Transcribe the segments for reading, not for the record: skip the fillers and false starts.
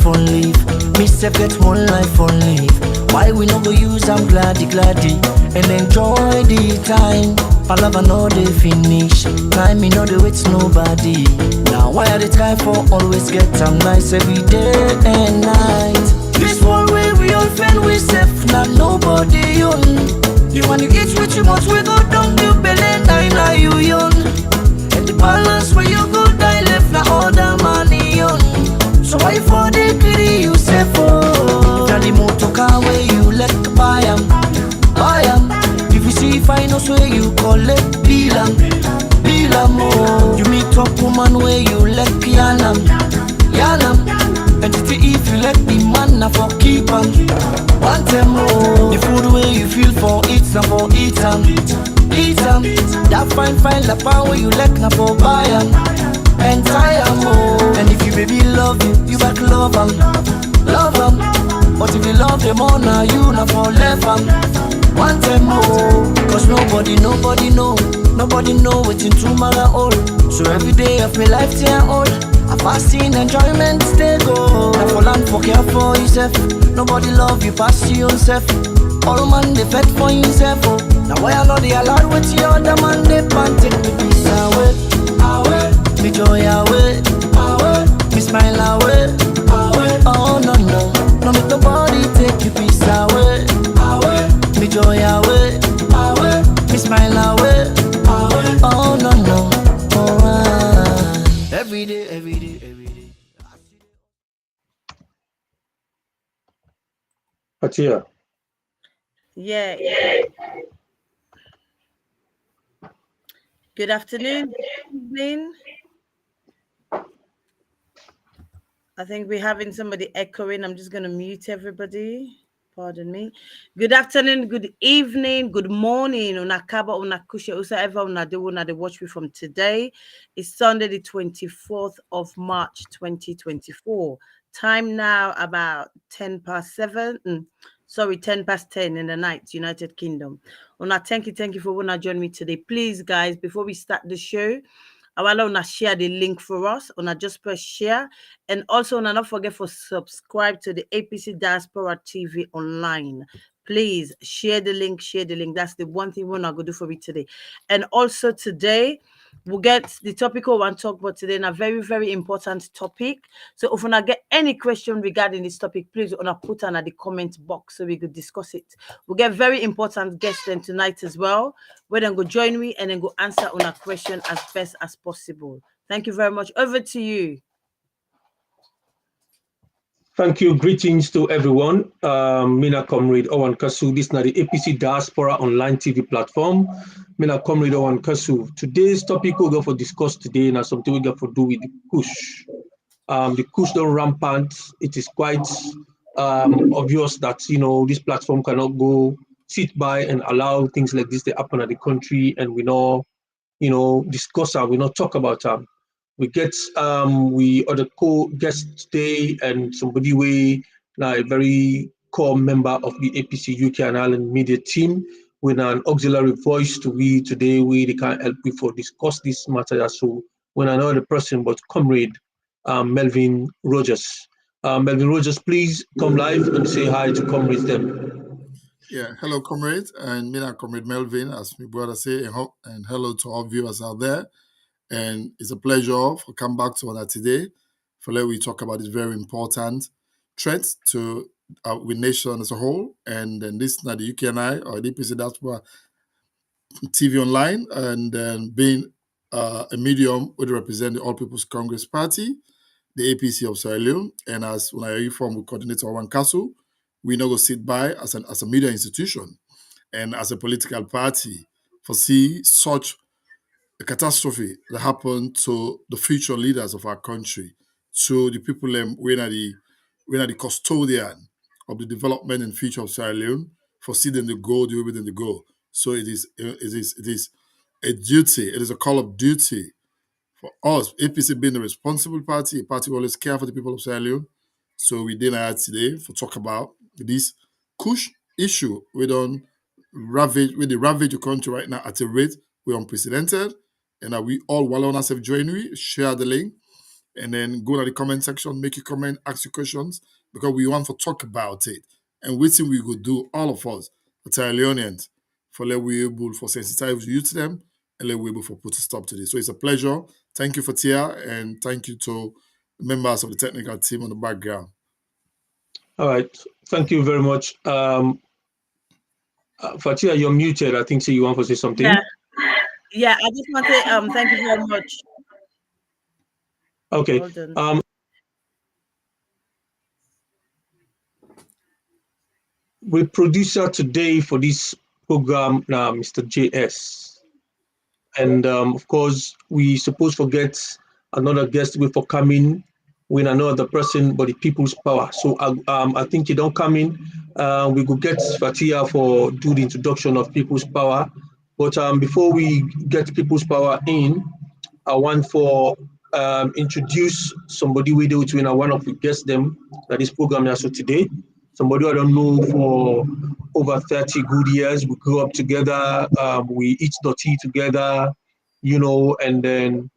on leave. Me self get one life on leave. Why we no go use am gladdy and enjoy the time? Palava no dey finish, time me no dey wait nobody. Now why I dey try for always get am nice every day and night? This one way we all fend we self, not nobody own. You want to eat with too much, we go down you belly, now you young. And the balance where you go die left, now all the money on. So why for the greedy you say for? Now the motor car where you let buy am. If you see finance where you collect bill am, oh. You meet up woman where you let yalam. And if you let the man na for keep am. One time more. The food where you feel for it na for eat am. That fine la pan where you let na for buy am. And tie am, oh. And if you baby love you back love am. But if you love them all now you na for left am. One time more. Cause nobody know wetin tomorrow hold. So every day of my life till old, I fasting enjoyment stay go. Now for land for care for yourself. Nobody love you pass you yourself. All man they fed for himself, oh. Now why I know they allowed with the other man they pan take me peace away. Me joy away. Me smile away. Oh no, make nobody take your peace away. Me joy away. Me smile away. Oh no. Every day. Atia. Yeah. Good afternoon. Good evening. I think we're having somebody echoing. I'm just going to mute everybody. Pardon me. Good afternoon, good evening, good morning. Unakaba, unakusha, whosoever they watch me from today. It's Sunday, the 24th of March, 2024. Time now about 10 past 7. 10 past 10 in the night, United Kingdom. Thank you for wanna join me today. Please, guys, before we start the show, I want to share the link for us. Just press share. And also, not forget to subscribe to the APC Diaspora TV online. Please share the link. That's the one thing we're not going to do for me today. And also today, we'll get the topic we want to talk about today, and a very, very important topic. So if you get any question regarding this topic, please put on the comment box so we could discuss it. We'll get very important guests then tonight as well. We're then go join me and then go answer on a question as best as possible. Thank you very much. Over to you. Thank you. Greetings to everyone. Mina Comrade Owen Kasu. This is the APC Diaspora Online TV platform. Mina Comrade Owen Kasu. Today's topic we'll go for discuss today and something we got to do with the Kush. The Kush don't rampant. It is quite obvious that this platform cannot go sit by and allow things like this to happen at the country, and we know discuss and we not talk about them. We get we other co-guest today and somebody we now a very core member of the APC UK and Ireland media team with an auxiliary voice to we today they can help me for discuss this matter. So when another person but comrade Melvin Rogers. Melvin Rogers, please come live and say hi to comrades them. Yeah, hello comrades, and me and comrade Melvin, as my brother say, and hello to all viewers out there. And it's a pleasure for come back to us today for let we talk about this very important threat to our nation as a whole. And then this now the UKNI or the APC Diaspora TV online, and then being a medium would represent the All People's Congress Party, the APC of Sierra Leone, and as when I reform with coordinator Owen Castle, we not go sit by as a media institution and as a political party foresee such a catastrophe that happened to the future leaders of our country, to the people we're the custodian of the development and future of Sierra Leone, foresee them to go the way them to go. So it is a duty, it is a call of duty for us, APC being a responsible party, a party who always care for the people of Sierra Leone. So we did here today for talk about this Kush issue. We don't ravage the country right now at a rate we're unprecedented. And we all while on ourselves join we share the link and then go to the comment section, make your comment, ask your questions, because we want to talk about it. And we think we could do, all of us, the Sierra Leoneans, for let we able for sensitize you to them, and let we able for put a stop to this. So it's a pleasure. Thank you, Fatia, and thank you to the members of the technical team on the background. All right. Thank you very much. Fatia, you're muted. I think so you want to say something. Yeah, I just want to thank you very much. Okay. Hold on. With producer today for this program now, Mr. JS. And of course, we suppose forget another guest before coming with another person, but the people's power. So I think you don't come in. We could get Fatia for do the introduction of people's power. But before we get people's power in, I want for introduce somebody we do between one of the guests them that this program also today. Somebody I don't know for over 30 good years. We grew up together. We eat dirty together, and then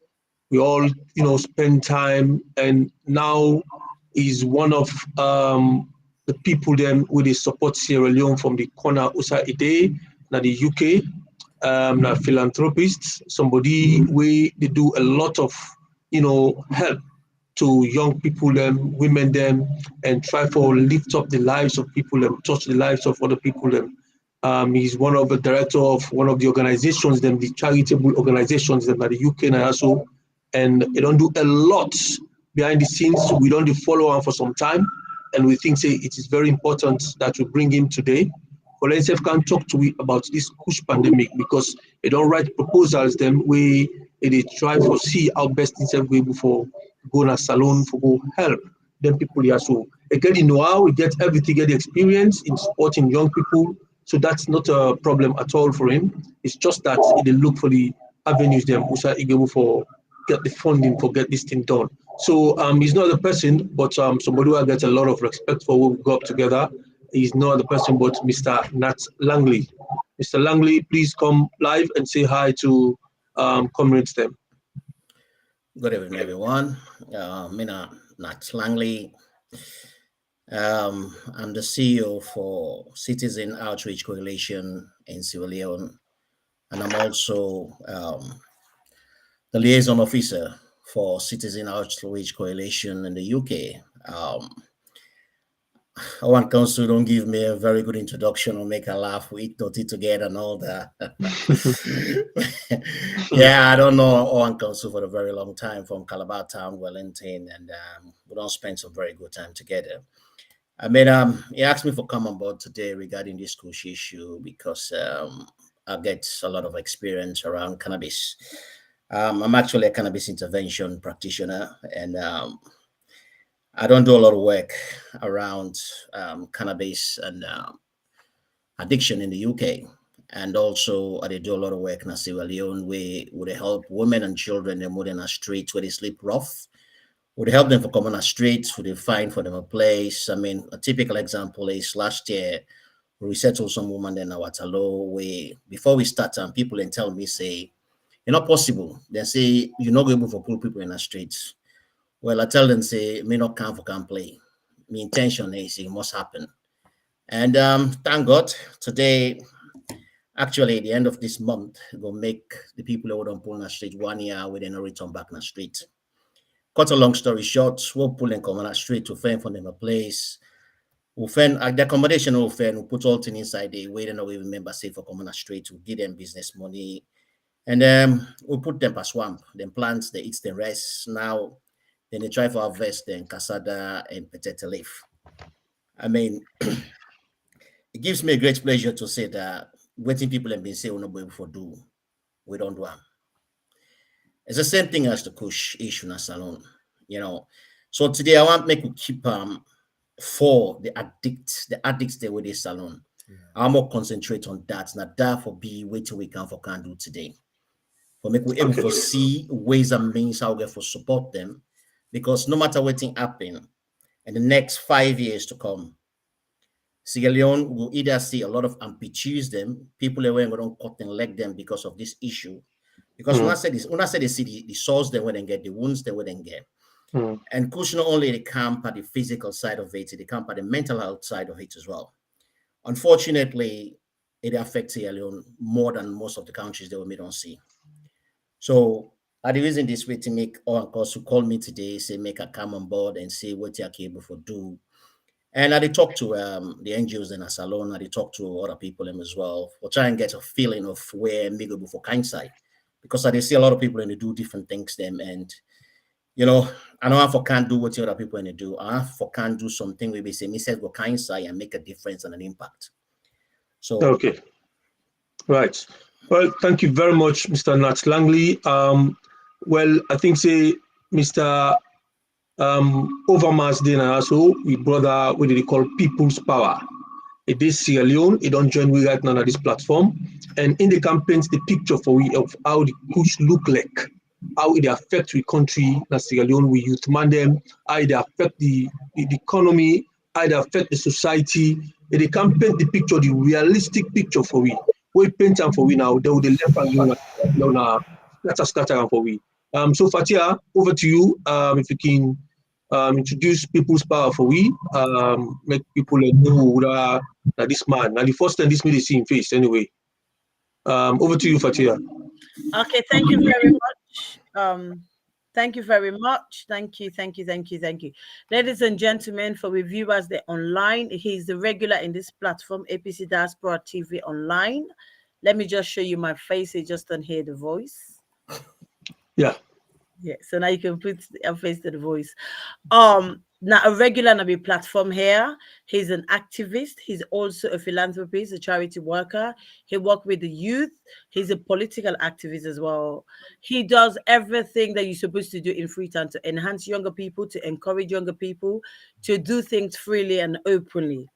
we all, spend time. And now is one of the people them with the support Sierra Leone from the corner Usa Ide, na the UK. Na philanthropists, somebody we they do a lot of help to young people them, women them, and try for lift up the lives of people them, touch the lives of other people them. He's one of the director of one of the organizations them, the charitable organizations them at the UK and also, and they don't do a lot behind the scenes. We don't follow him for some time, and we think say it is very important that we bring him today. Colensef can talk to we about this Kush pandemic because they don't write proposals them we they try for see how best themselves we able for go na salon for go help them people here. So they get the know-how, we get everything, get the experience in supporting young people. So that's not a problem at all for him. It's just that they look for the avenues them who are able for get the funding for get this thing done. So he's not a person, but somebody who I get a lot of respect for. We go up together. He's not the person, but Mr. Nat Langley. Mr. Langley, please come live and say hi to comrades them. Good evening, everyone. Mina Nat Langley. I'm the CEO for Citizen Outreach Coalition in Sierra Leone, and I'm also the liaison officer for Citizen Outreach Coalition in the UK. One council don't give me a very good introduction or make a laugh. We eat dirty together and all that. Yeah, I don't know Owen Council for a very long time from Calabar Town, Wellington, and we don't spend some very good time together. I mean, he asked me for come on board today regarding this Kush issue because I get a lot of experience around cannabis. I'm actually a cannabis intervention practitioner, and I don't do a lot of work around cannabis and addiction in the UK. And also, I do a lot of work in Sierra Leone where would help women and children in the streets where they sleep rough. Would help them for coming on the streets, would they find for them a place. I mean, a typical example is last year, we settled some woman in Waterloo where before we start, people then tell me, say, it's not possible. They say, you're not going to put people in the streets. Well, I tell them, say, me not come for can play. My intention is it must happen. And thank God, today, actually, at the end of this month, we'll make the people who don't pull in the street 1 year within a return back in the street. Cut a long story short, we'll pull and come on the street to find for them a place. We'll find the accommodation, we'll put all things inside the way, we remember, say, for coming on the street, we'll give them business money. And we'll put them per swamp, then plants, they eat the rest. Now, then they try for harvest then cassava and potato leaf. I mean, it gives me a great pleasure to say that waiting people have been saying we're not able to do, we don't do them. It's the same thing as the Kush issue in a salon, So today I want to make you keep for the addicts there with this salon. Yeah. I'm more concentrate on that. Not that for be waiting we can do today. For make we able to see ways and means how we get for support them. Because no matter what thing happen in the next 5 years to come, Sierra Leone will either see a lot of amputees them, people that were going to cut and leg them because of this issue. Because when I say they see the sores they wouldn't get, the wounds they wouldn't get. Mm. And Kush not only the camp at the physical side of it, the camp at the mental health side of it as well. Unfortunately, it affects Sierra Leone more than most of the countries that we don't see. So I the reason this way to make all uncles who call me today, say make a come on board and say what you're capable for do. And I did talk to the NGOs in a salon, I did talk to other people in as well, for try and get a feeling of where me go for kind side. Because I did see a lot of people and they do different things them. And you know, I know for can't do what the other people in they do. I for can't do something where we say me said go kind side and make a difference and an impact. So Okay. Right. Well, thank you very much, Mr. Nat Langley. Well, I think say Mr. Overmars Dana also we brother what did they call People's Power. It is Sierra Leone. It don't join we right now on this platform. And in the campaigns, the picture for we of how the Kush look like, how it affect the country, na Sierra Leone, we youth man them, how it affect the economy, how it affect the society. They can paint the picture, the realistic picture for we. We paint them for we now, they will the left and you know, scatter for we. So Fatia, over to you. If you can introduce People's Power for we, make people know that this man, now the first time this made see him face anyway. Over to you, Fatia. Okay, thank you very much. Thank you very much. Thank you, thank you, thank you, thank you. Ladies and gentlemen, for reviewers there online, he's the regular in this platform, APC Diaspora TV Online. Let me just show you my face. You just don't hear the voice. Yeah. Yeah, so now you can put a face to the voice. Now a regular on the platform here. He's an activist. He's also a philanthropist, a charity worker. He works with the youth. He's a political activist as well. He does everything that you're supposed to do in free time to enhance younger people, to encourage younger people, to do things freely and openly.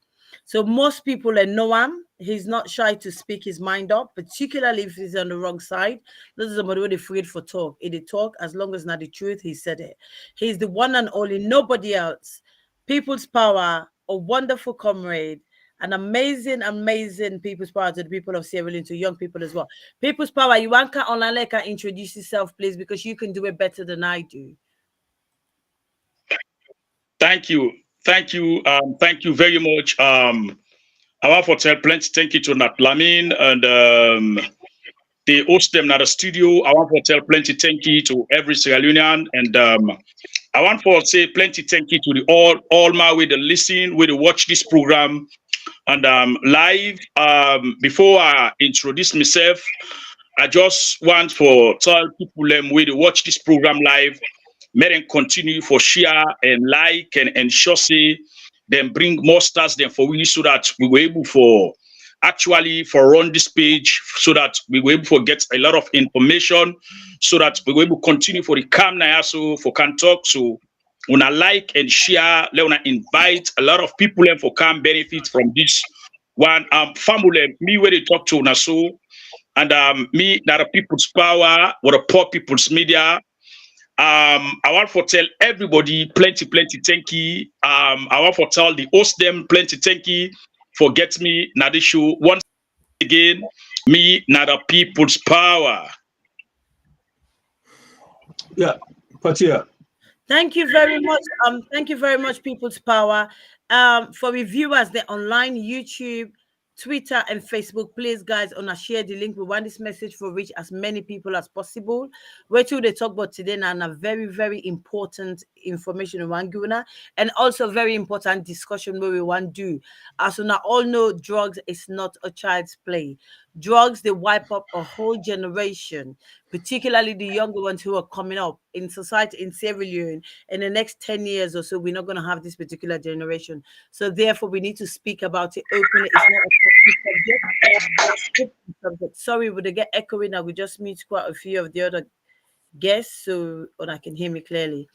So most people know him. He's not shy to speak his mind up, particularly if he's on the wrong side. This is somebody who's afraid for talk. He did talk as long as not the truth, he said it. He's the one and only, nobody else. People's Power, a wonderful comrade, an amazing, amazing People's Power to the people of Sierra Leone, to young people as well. People's Power, you want to online introduce yourself, please, because you can do it better than I do. Thank you. Thank you very much. I want to tell plenty thank you to Nat Lamin and they host them at the studio. I want to tell plenty thank you to every Sierra Leonean and I want to say plenty thank you to the all my way to listen, way to watch this program and live. Before I introduce myself, I just want for tell people way to watch this program live. May them continue for share and like and ensure say then bring more stars then for we so that we were able for actually for run this page so that we were able to get a lot of information so that we were able to continue for the cam now so for can talk so when I like and share let I invite a lot of people and for can benefit from this one family me where they talk to now so and me that the People's Power or the Poor People's Media. I want to tell everybody plenty thank you. I want to tell the host them plenty thank you for get me now this show once again. Me now the People's Power. Yeah, Fatia. Thank you very much. Thank you very much, People's Power. For reviewers, they're online, YouTube, Twitter, and Facebook. Please, guys, share the link. We want this message to reach as many people as possible. Where to they talk about today now, a very, very important information we want to and also very important discussion where we want to do. As we now all know, drugs is not a child's play. Drugs, they wipe up a whole generation, particularly the younger ones who are coming up in society in Sierra Leone. In the next 10 years or so, we're not going to have this particular generation. So therefore, we need to speak about it openly. It's not a subject. Sorry, would they get echoing? I will just mute quite a few of the other guests so I can hear me clearly.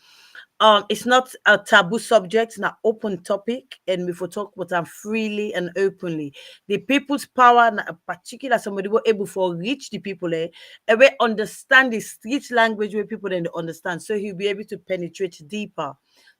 It's not a taboo subject, it's an open topic, and we will talk about them freely and openly. The People's Power, in particular, somebody who able to reach the people and we understand the street language where people then understand, so he'll be able to penetrate deeper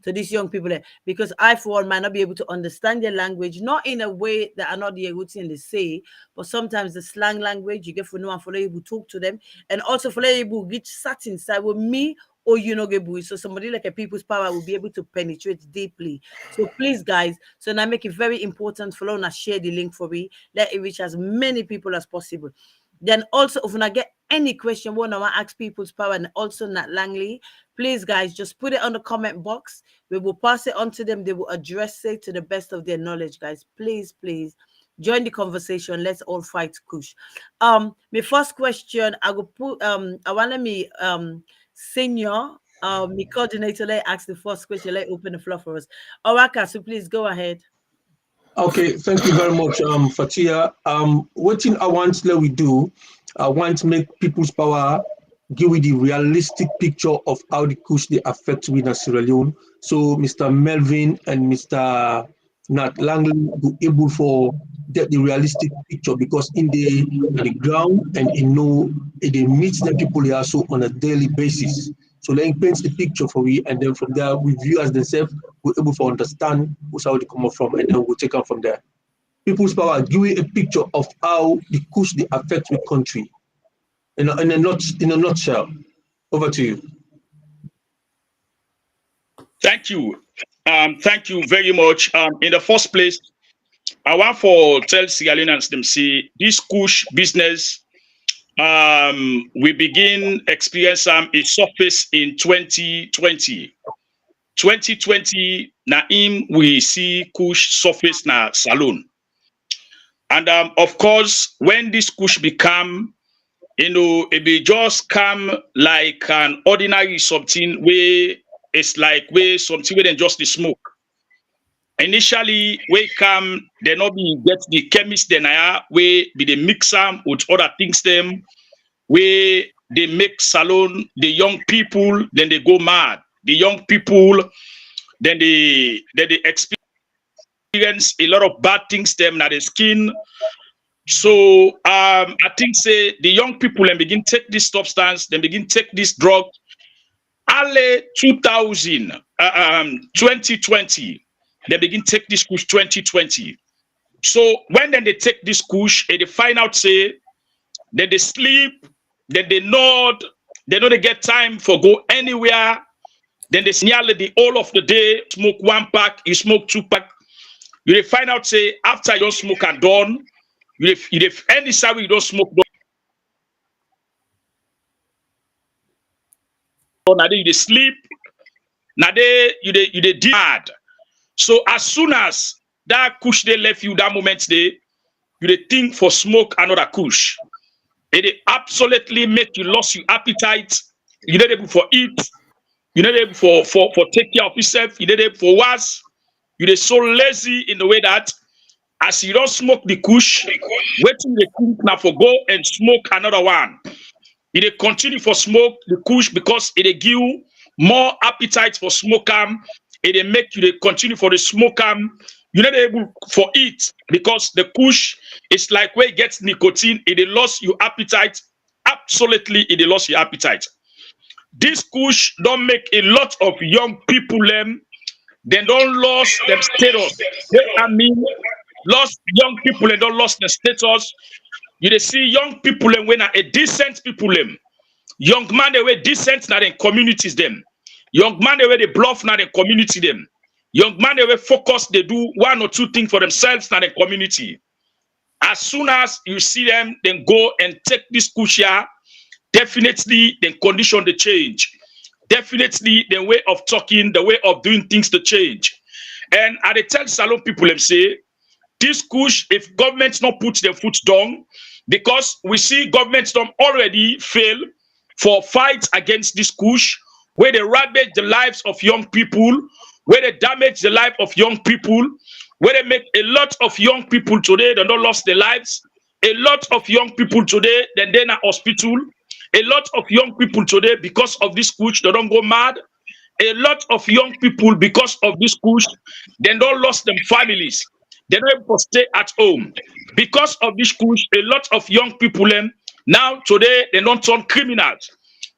to these young people because I, for one, might not be able to understand their language, not in a way that are not the routine they say, but sometimes the slang language you get for no one for able to talk to them, and also for able to reach certain side with me or you know get boost. So somebody like a people's power will be able to penetrate deeply. So please, guys, so now make it very important for us share the link for me. Let it reach as many people as possible. Then also, if I get any question, one I want to ask people's power and also Nat Langley, please, guys, just put it on the comment box. We will pass it on to them. They will address it to the best of their knowledge, guys. Please, please join the conversation. Let's all fight Kush. My first question, I will put I want me senior my coordinator. Let ask the first question. Let open the floor for us. Oraka, so please go ahead. Okay, thank you very much, Fatia. What thing I want that we do, I want to make people's power give you the realistic picture of how the Kush they affect we in Sierra Leone. So Mr. Melvin and Mr. Nat Langley be able for get the realistic picture because in the ground and in know they meet the people here so on a daily basis. So then paints the picture for we, and then from there we view as themselves, we're able to understand who's how they come from, and then we'll take on from there. People's power give you a picture of how the Kush they affect the country. In a nutshell. Over to you. Thank you. Thank you very much. In the first place, I want for tell Sierra Leoneans them see this Kush business. We begin experience a surface in 2020. 2020, Naim, we see Kush surface na Salon. And of course, when this Kush become, it be just come like an ordinary something where it's like where something where than just the smoke. Initially, we come, they not be get the chemist then where be they mix them with other things them, where they make Salon, the young people, then they go mad. The young people, then they experience a lot of bad things them na the skin. So I think say the young people and begin take this substance, then begin take this drug. Early 2020, they begin take this Kush 2020. So when then they take this Kush, they find out say that they sleep, that they nod, they know they get time for go anywhere. Then they nearly the whole of the day smoke one pack, you smoke two pack. You find out say after you don't smoke and done, you any time you don't smoke. Now you they sleep. Now you mad. So as soon as that Kush they left you that moment you they think for smoke another Kush. It absolutely make you lost your appetite. You not able for eat. You not able for take care of yourself. You not able for was. You they so lazy in the way that as you don't smoke the Kush, waiting the think now for go and smoke another one. It continue for smoke the Kush because it give more appetite for smoke. It make you continue for the smoke. You're not able for it because the Kush is like where it gets nicotine. It lost your appetite. Absolutely, it lost your appetite. This Kush don't make a lot of young people they don't lost their status. I mean, lost young people and don't lost their status. You see young people when a decent people young man they were decent now in communities them. Young man they were they bluff now in community them. Young man they were focused, they do one or two things for themselves now in community. As soon as you see them, then go and take this Kushia, definitely then condition the change. Definitely the way of talking, the way of doing things to change. And I tell Salon people them say, this Kush, if governments not put their foot down, because we see governments don't already fail for fights against this Kush, where they ravage the lives of young people, where they damage the life of young people, where they make a lot of young people today that don't lost their lives, a lot of young people today that they're in a hospital, a lot of young people today because of this Kush, they don't go mad, a lot of young people because of this Kush, they don't lost them families. They're not able to stay at home. Because of this Kush, a lot of young people now today they don't turn criminals.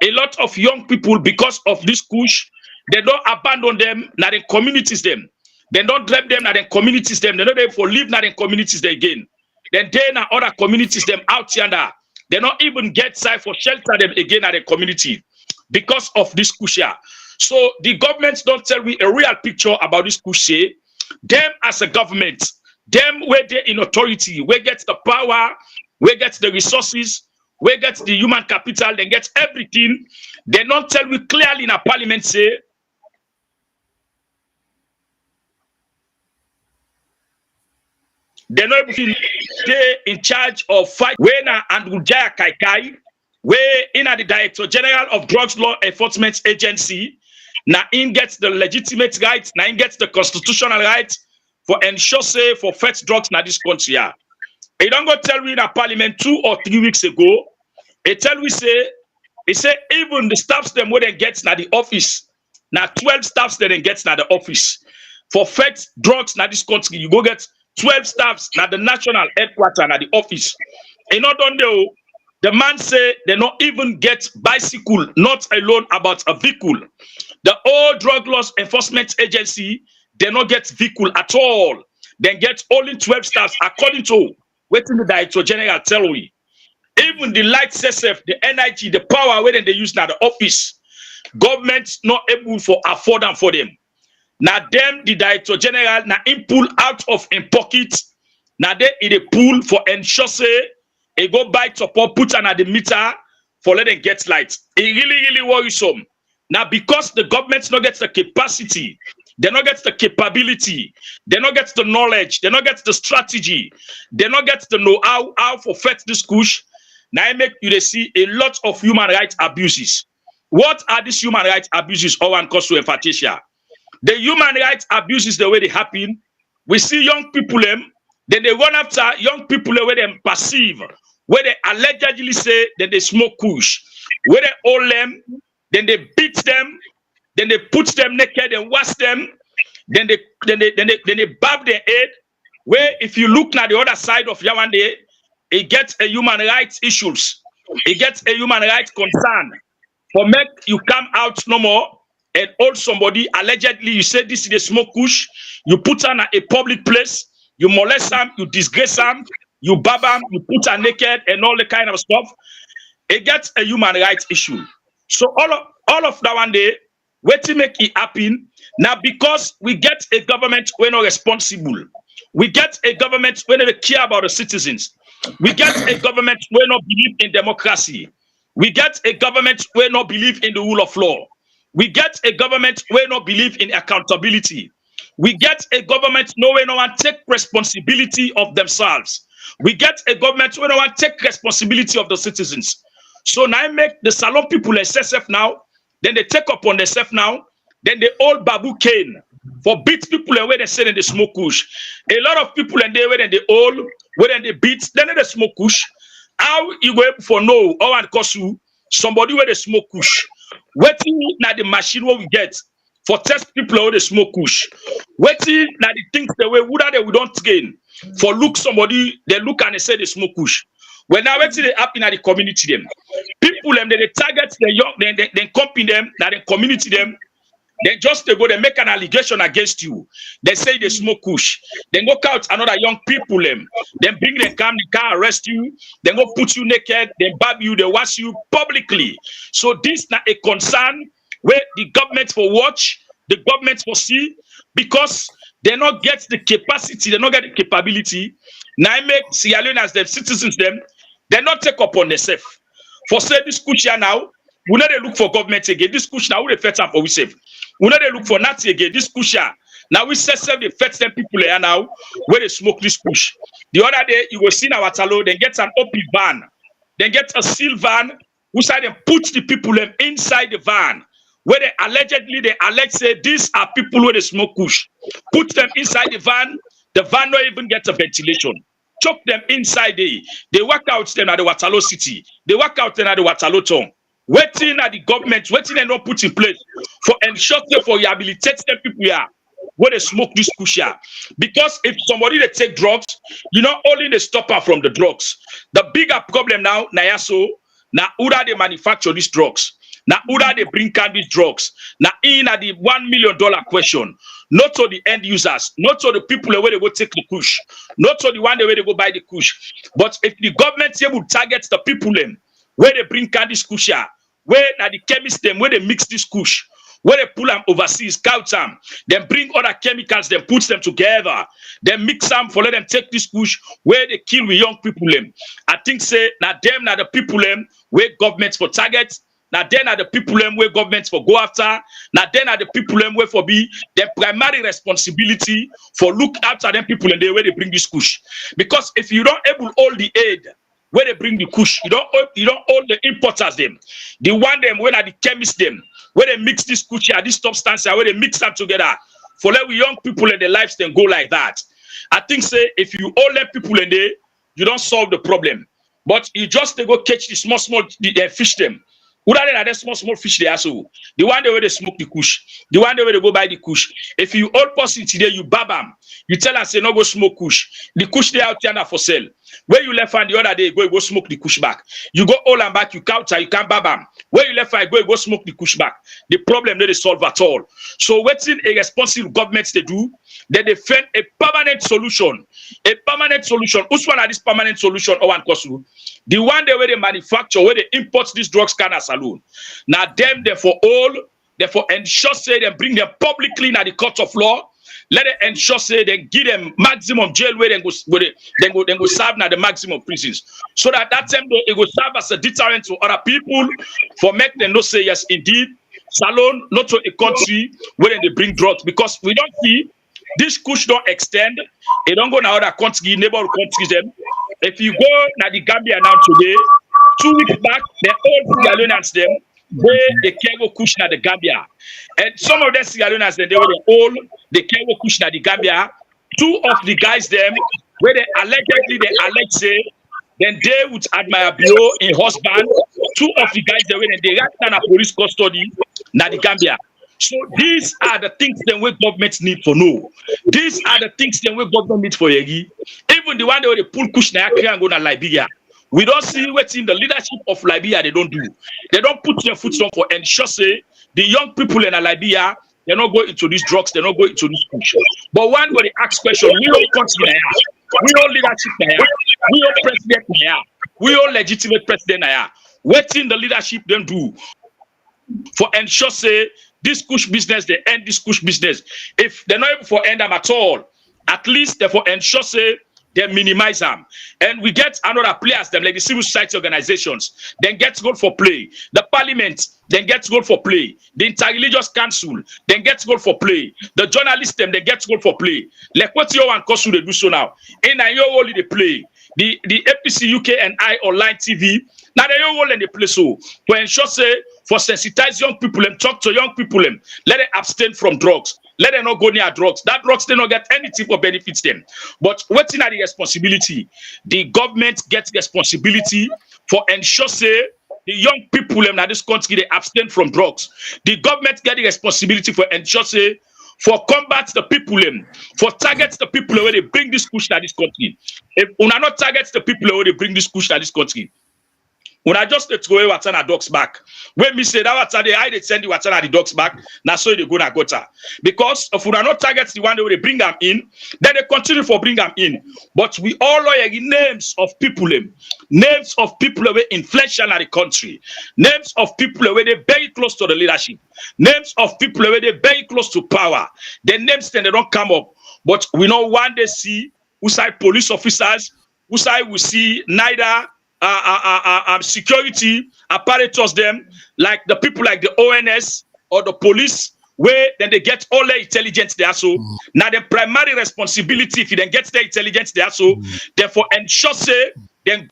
A lot of young people, because of this Kush, they don't abandon them, not in communities them. They don't drop them, not in communities them. They're not able to live not in communities them again. Then they and other communities them out yonder. They don't even get side for shelter them again at the community. because of this Kusha. So the government don't tell me a real picture about this Kusha. Them as a government, them where they in authority, where get the power, where get the resources, where get the human capital, they get everything. They don't tell me clearly in a parliament say, they're not even they in charge of fight. Wena and Ujaya Kaikai, where in the Director General of Drugs Law Enforcement Agency, now in gets the legitimate rights, now in gets the constitutional rights for ensure say for fetch drugs in this country. He don't go tell me in a parliament 2 or 3 weeks ago. He tell we say, he say even the staffs them where they get na the office, now 12 staffs that they get na the office for fetch drugs in this country. You go get 12 staffs at the national headquarters and at the office. And not only the man say they not even get bicycle, not alone about a vehicle. The old drug laws enforcement agency, they not get vehicle at all. They get only 12 staffs according to what the Director General tell we. Even the light SF, the NIG, the power where they use now the office, government's not able to afford them for them. Now them, the Director General, now in pull out of in pocket. Now they in a pool for ensure say, he go buy support, put on the meter for let them get light. It really worrisome. Now because the government not gets the capacity, they not get the capability, they not get the knowledge, they not get the strategy, they not get the know how for fetch this Kush. Now I make you they see a lot of human rights abuses. What are these human rights abuses? Owan Kosu and Fatisha. The human rights abuses the way they happen. We see young people then they run after young people where they perceive, where they allegedly say that they smoke Kush, where they hold them, then they beat them, then they put them naked and wash them, then they barb their head. Where if you look at the other side of Yawande, it gets a human rights issues, it gets a human rights concern. For make you come out no more. And hold somebody, allegedly, you say this is a smoke Kush, you put on a public place, you molest them, you disgrace them, you barb them, you put her naked and all the kind of stuff. It gets a human rights issue. So all of that one day, wait to make it happen. Now, because we get a government we're not responsible, we get a government we never care about the citizens, we get a government we not believe in democracy, we get a government we not believe in the rule of law. We get a government where no believe in accountability. We get a government where no one take responsibility of themselves. We get a government where no one take responsibility of the citizens. So now I make the Salon people SSF now, then they take upon themselves now, then they all babu cane for beat people and where they say they smoke Kush. A lot of people and they where they all where they beat, then they smoke Kush. How you go for no or and Kosu somebody where they smoke Kush? Waiting now the machine what we get for test people where they smoke Kush. Waiting now the things the way would that we don't gain for look somebody they look and they say they smoke Kush. When now waiting they happen at the community them people them they target the young they company them that they community them. Then just they go, they make an allegation against you. They say they smoke Kush. Then go count another young people them. Then bring them come, they can arrest you. Then go put you naked. Then barb you. They wash you publicly. So this not a concern where the government for watch, the government for see, because they not get the capacity, they not get the capability. Now I make Sierra Leone as them citizens them. They not take upon themselves. For say this Kush here now. We know they look for government again. This Kush now we the first time for we save. We know they look for Nazi again. This Kush now we set the first time people here now where they smoke this Kush. The other day you will see in our talo, then get an open van, then get a seal van, who side and put the people them inside the van where they allegedly say these are people where they smoke Kush. Put them inside the van not even get a ventilation. Choke them inside they work out them at the Watalo city. They work out them at the Watalo town. Waiting at the government, waiting and not put in place for ensure for rehabilitate them people here where they smoke this Kush here. Because if somebody they take drugs, you know only they stop her from the drugs. The bigger problem now, Nayaso, now Uda they manufacture these drugs. Now Uda they bring out these drugs. Now in at the $1 million question, not to the end users, not to the people where they go take the Kush, not to the one where they go buy the Kush. But if the government able to target the people where they bring this Kush here, where now the chemists them where they mix this kush, where they pull them overseas, couch them, then bring other chemicals, then put them together, then mix them for let them take this kush where they kill with young people them. I think say now them now the people them where governments for targets. Now then are the people them where governments for go after. Now then are the people them where for be their primary responsibility for look after them people and the way they bring this kush. Because if you don't able all the aid where they bring the kush, you don't all the importers them. The one them when are the chemists them where they mix this kush here, this substance here, where they mix them together for let we young people and their lives then go like that. I think say if you all let people in there, you don't solve the problem. But you just they go catch the small fish them. Who are they small fish they are so? The one day where they smoke the kush, the one day where they go buy the kush. If you old person today, you babam, you tell us say no go smoke kush. The kush they out there for sale. Where you left and the other day, go smoke the kush back. You go all and back, you counter, you can't babam. Where you left and go smoke the kush back. The problem they solve at all. So waiting a responsible government they do, that they find a permanent solution. A permanent solution. Which one are this permanent solution? Oh, and Kosu. The one day where they manufacture, where they import these drugs can as alone. Now them therefore ensure say them bring them publicly in the court of law. Let it ensure say they give them maximum jail where they go serve now the maximum prisons. So that time it will serve as a deterrent to other people for make them not say yes indeed. Salon not to a country where they bring drugs because we don't see this kush don't extend. It don't go now other countries, neighborhood countries them. If you go now the Gambia now today, 2 weeks back, the old Sierra Leoneans them, they can't go kush now the Gambia. And some of the Sierra Leoneans they were the old, they can't go kush now the Gambia. 2 of the guys them, where they allegedly say, then they would admire Bio in husband. 2 of the guys they were they got down a police custody now the Gambia. So these are the things that we governments need for no. These are the things that we government need for Yegi. Even the one that they pull kush na and go to Liberia. We don't see what's in the leadership of Liberia they don't do. They don't put their foot on for ensure say the young people in Liberia they not go into these drugs, they not go into this kush. But one go they ask question, we all country na ya, we all leadership na ya, we all president na ya, we all legitimate president na ya. What's in the leadership them do for ensure say this kush business, they end this kush business. If they're not able to end them at all, at least they for ensure say they minimize them. And we get another players, them like the civil society organizations, then get goal for play. The parliament, then get goal for play. The interreligious council, then get goal for play. The journalists, them, they get goal for play. Like what you and Kosu they do so now. In a year only they play. The APC UK and I online TV. Now they all in the place so to ensure say for sensitize young people and talk to young people them, let them abstain from drugs, let them not go near drugs. That drugs they not get any type of benefits them. But what's in the responsibility? The government gets responsibility for ensure say the young people in this country they abstain from drugs. The government get the responsibility for ensure say for combat the people for targets the people where they bring this kush to this country. If una not targets the people where they bring this kush to this country. When I just let go away water na dogs back. When me say that water they hide, they send the water na the dogs back. Now so they go na gutter. Because if we are not targets the one that they bring them in, then they continue for bring them in. But we all know names of people names of people away inflation in the country, names of people away they very close to the leadership, names of people away they very close to power. The names then they don't come up. But we know one day see who side police officers, who side we see neither security apparatus them like the people like the ONS or the police where then they get all their intelligence there so now the primary responsibility if you then get their intelligence there so therefore ensure say then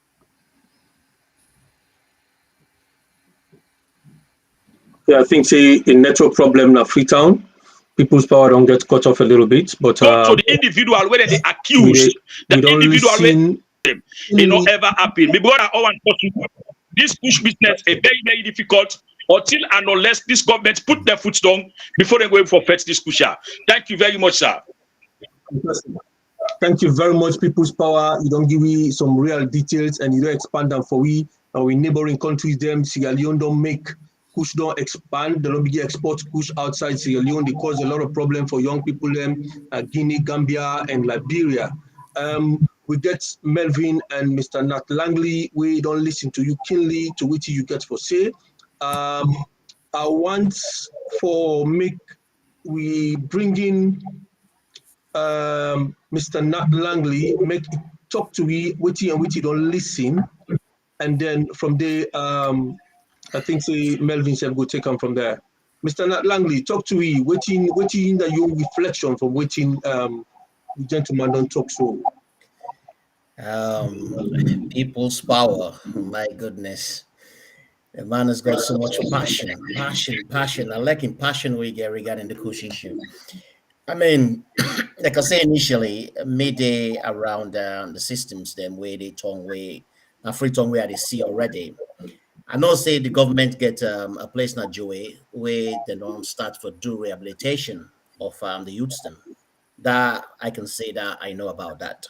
I think say in network problem na Freetown people's power don't get cut off a little bit but so the individual where they accuse the individual where it not ever happen. Maybe what I want this push business is very, very difficult until and unless this government put their foot down before they go for fetch this pusher. Thank you very much, sir. Thank you very much, People's Power. You don't give me some real details and you don't expand them for we. Our neighboring countries, them Sierra Leone don't make Kush don't expand. They don't begin export Kush outside Sierra Leone. They cause a lot of problem for young people them Guinea, Gambia, and Liberia. We get Melvin and Mr. Nat Langley. We don't listen to you keenly to which you get for say. I want for we bring in Mr. Nat Langley, make talk to we witty and witty don't listen, and then from there, I think say Melvin said go take him from there. Mr. Nat Langley, talk to we waiting that your reflection from waiting the gentleman don't talk so. People's power. My goodness. The man has got so much passion. I like him passion we get regarding the Kush issue. I mean, like I said initially, midday around the systems, them where they tongue way, a free tongue where they see already. I know say the government get a place in Joey where they don't start for do rehabilitation of the youths them. That I can say that I know about that.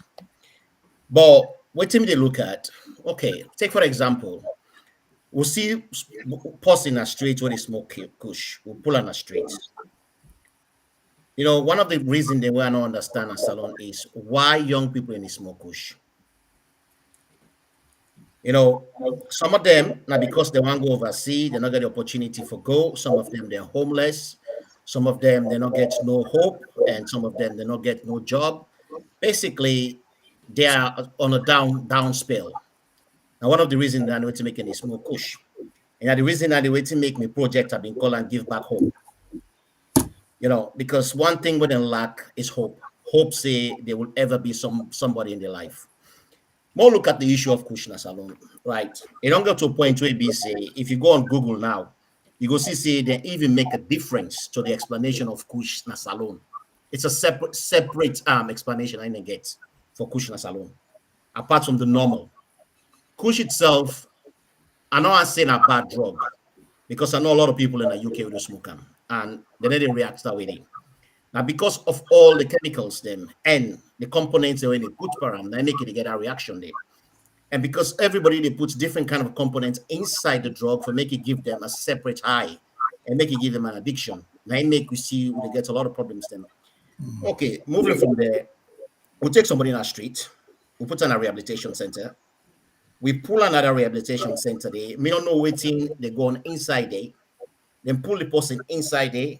But what team they look at? Okay, take for example, we'll see pause in a street where they smoke kush. We'll pull on a street. You know, one of the reasons they will not understand a salon is why young people in the smoke kush. You know, some of them now because they want to go overseas, they not get the opportunity for go. Some of them they're homeless. Some of them they not get no hope, and some of them they not get no job. Basically, they are on a down spell. Now, one of the reasons that I know to make any smoke kush, and the reason that the way to make me project have been called and give back hope. You know, because one thing we don't lack is hope. Hope say there will ever be somebody in their life. More look at the issue of Kushna Salon, right? It don't get to a point where be say if you go on Google now, you go see they even make a difference to the explanation of Kushna Salon. It's a separate explanation I didn't get for Kushna Salon, apart from the normal. Kush itself, I know I'm saying a bad drug because I know a lot of people in the UK who do smoke them and they didn't react that way. Now, because of all the chemicals them and the components when they put for them, they make it get a reaction there. And because everybody they put different kind of components inside the drug for make it give them a separate high and make it give them an addiction. Now it make we see they get a lot of problems then. Okay, moving from there, we'll take somebody in our street, we put on a rehabilitation center. We pull another rehabilitation center there. Me don't know waiting, they go on inside there, then pull the person inside there,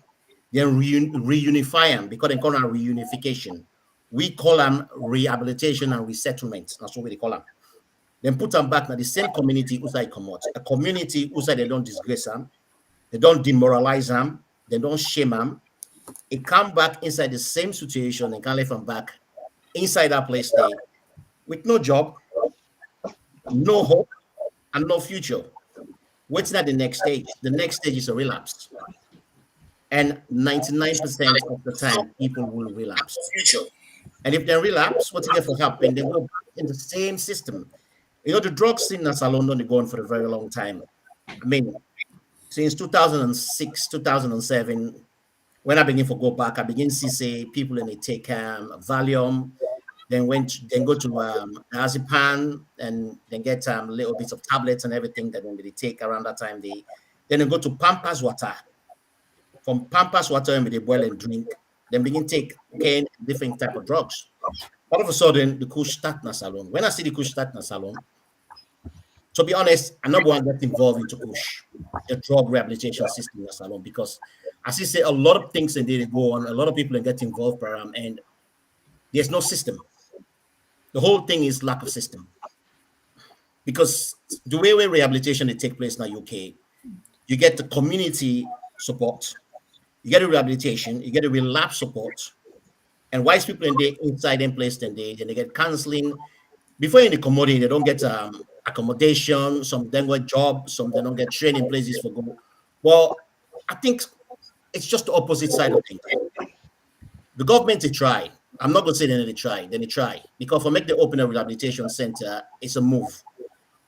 then reunify them because they call them reunification. We call them rehabilitation and resettlement. That's what we call them. Then put them back in the same community who say come out. A community who say they don't disgrace them, they don't demoralize them, they don't shame them. It come back inside the same situation and can live them back inside that place there with no job, no hope, and no future. What's that the next stage? The next stage is a relapse. And 99% of the time, people will relapse. And if they relapse, what's going to happen? They go in the same system. You know, the drug scene in Salon only going for a very long time. I mean, since 2006, 2007, when I begin to go back, I begin to see people in they take Valium, then go to Azipan, and then get little bits of tablets and everything that when they take around that time. Then they go to Pampas water. From Pampas water, and they boil and drink. Then begin take cocaine, different type of drugs. All of a sudden, the Kush start na salon. When I see the Kush start na salon, to be honest, I'm not going to get involved into Kush, the drug rehabilitation system na salon, because as you say, a lot of things and they go on, a lot of people get involved, and there's no system. The whole thing is lack of system. Because the way rehabilitation they take place in the UK, you get the community support, you get a rehabilitation, you get a relapse support, and wise people in there inside them place, then they get counseling. Before in the commodity, they don't get accommodation, some then get job, some they don't get training places for go. Well, I think it's just the opposite side of things. The government they try. I'm not gonna say they try, then they try. Because for make the open a rehabilitation center, it's a move.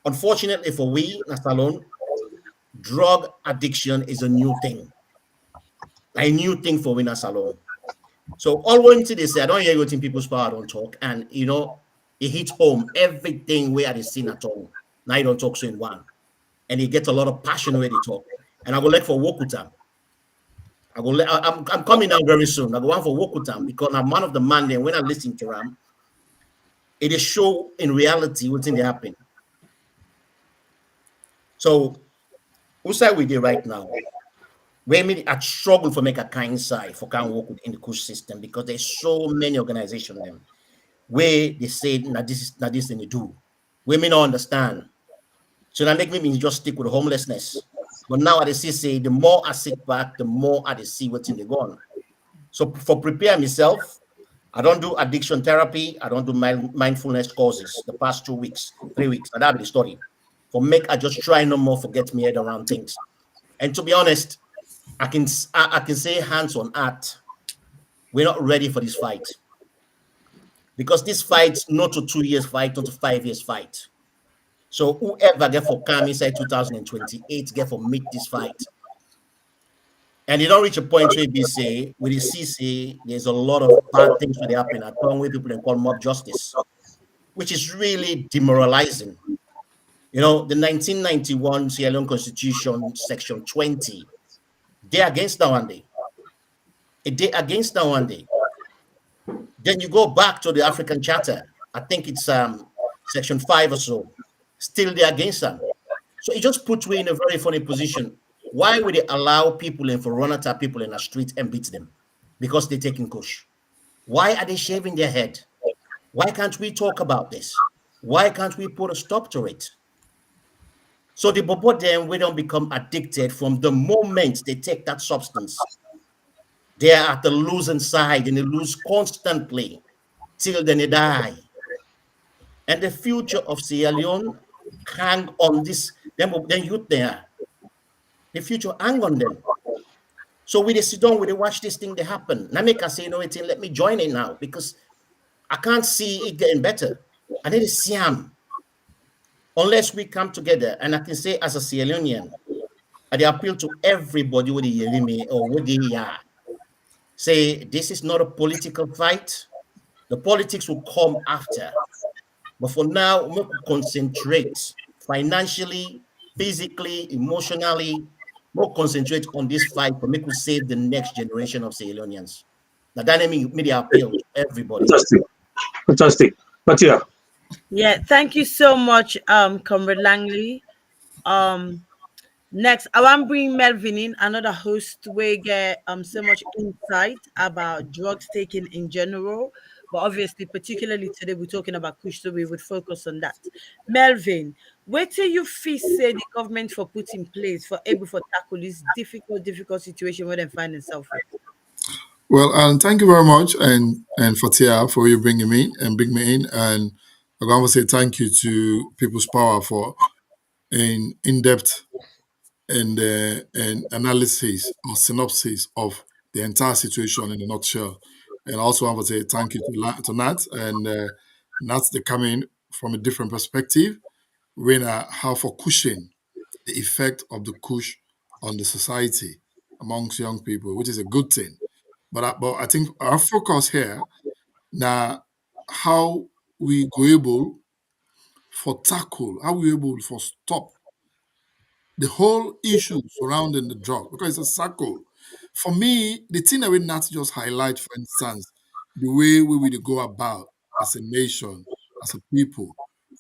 Unfortunately for we, Salon, drug addiction is a new thing. A new thing for Winner Salon. So all one thing they say, I don't hear what in people's power don't talk, and you know, it hits home everything where they seen at all. Now you don't talk so in one. And you get a lot of passion where they talk. And I go like for Wokutam. I'm coming down very soon. I go on for Wokutam because I'm one of the man there. When I listen to them, it is show in reality what's in the happen. So Who side we there right now? Where me I struggle for make a kind side for can work within the Kush system because there's so many organizations them where they say now this thing they do. We may not understand. So that make me just stick with homelessness. But now I see say the more I sit back, the more I see what's in the gun. So for prepare myself, I don't do addiction therapy. I don't do mindfulness courses the past 2 weeks, 3 weeks. And that'll be the story. For make I just try no more forget me head around things. And to be honest, I can say hands on heart, we're not ready for this fight. Because this fight not to 2 years fight, not to 5 years fight. So whoever get for come inside 2028 get for meet this fight. And you don't reach a point where you say, with the CC, there's a lot of bad things that happen at home where people can call mob justice, which is really demoralizing. You know, the 1991 Sierra Leone Constitution, Section 20, they're against that one day. They're against that one day. Then you go back to the African Charter. I think it's Section 5 or so. Still they're against them. So it just puts me in a very funny position. Why would they allow people in for run attack people in the street and beat them? Because they're taking Kush. Why are they shaving their head? Why can't we talk about this? Why can't we put a stop to it? So the bobo then we don't become addicted from the moment they take that substance. They are at the losing side and they lose constantly till then they die. And the future of Sierra Leone hang on this, then youth there. The future hang on them. So we sit down, we watch this thing they happen. Now make us say, let me join in now because I can't see it getting better. I need to see them. Unless we come together, and I can say as a Sierra Leonean, I appeal to everybody with the Yerimi or with the say this is not a political fight. The politics will come after. But for now, we concentrate financially, physically, emotionally, more concentrate on this fight for make us save the next generation of Sierra Leoneans. The dynamic media appeal to everybody. Fantastic. But yeah. Yeah, thank you so much, Comrade Langley. Next, I want to bring Melvin in, another host where get so much insight about drugs taking in general. But obviously, particularly today, we're talking about Kush, so we would focus on that. Melvin, wait till you feel say the government for put in place for able for tackle this difficult situation where they find themselves in? Well, thank you very much, and Fatia for you bringing me and bring me in, and I want to say thank you to People's Power for an in-depth and analysis or synopsis of the entire situation in a nutshell. And also, I want to say thank you to Nat and Nat. They come in from a different perspective, when how for cushioning the effect of the Kush on the society amongst young people, which is a good thing. But I think our focus here now, how we go able for tackle, how we able for stop the whole issue surrounding the drug, because it's a circle. For me, the thing that we not just highlight, for instance, the way we will go about as a nation, as a people,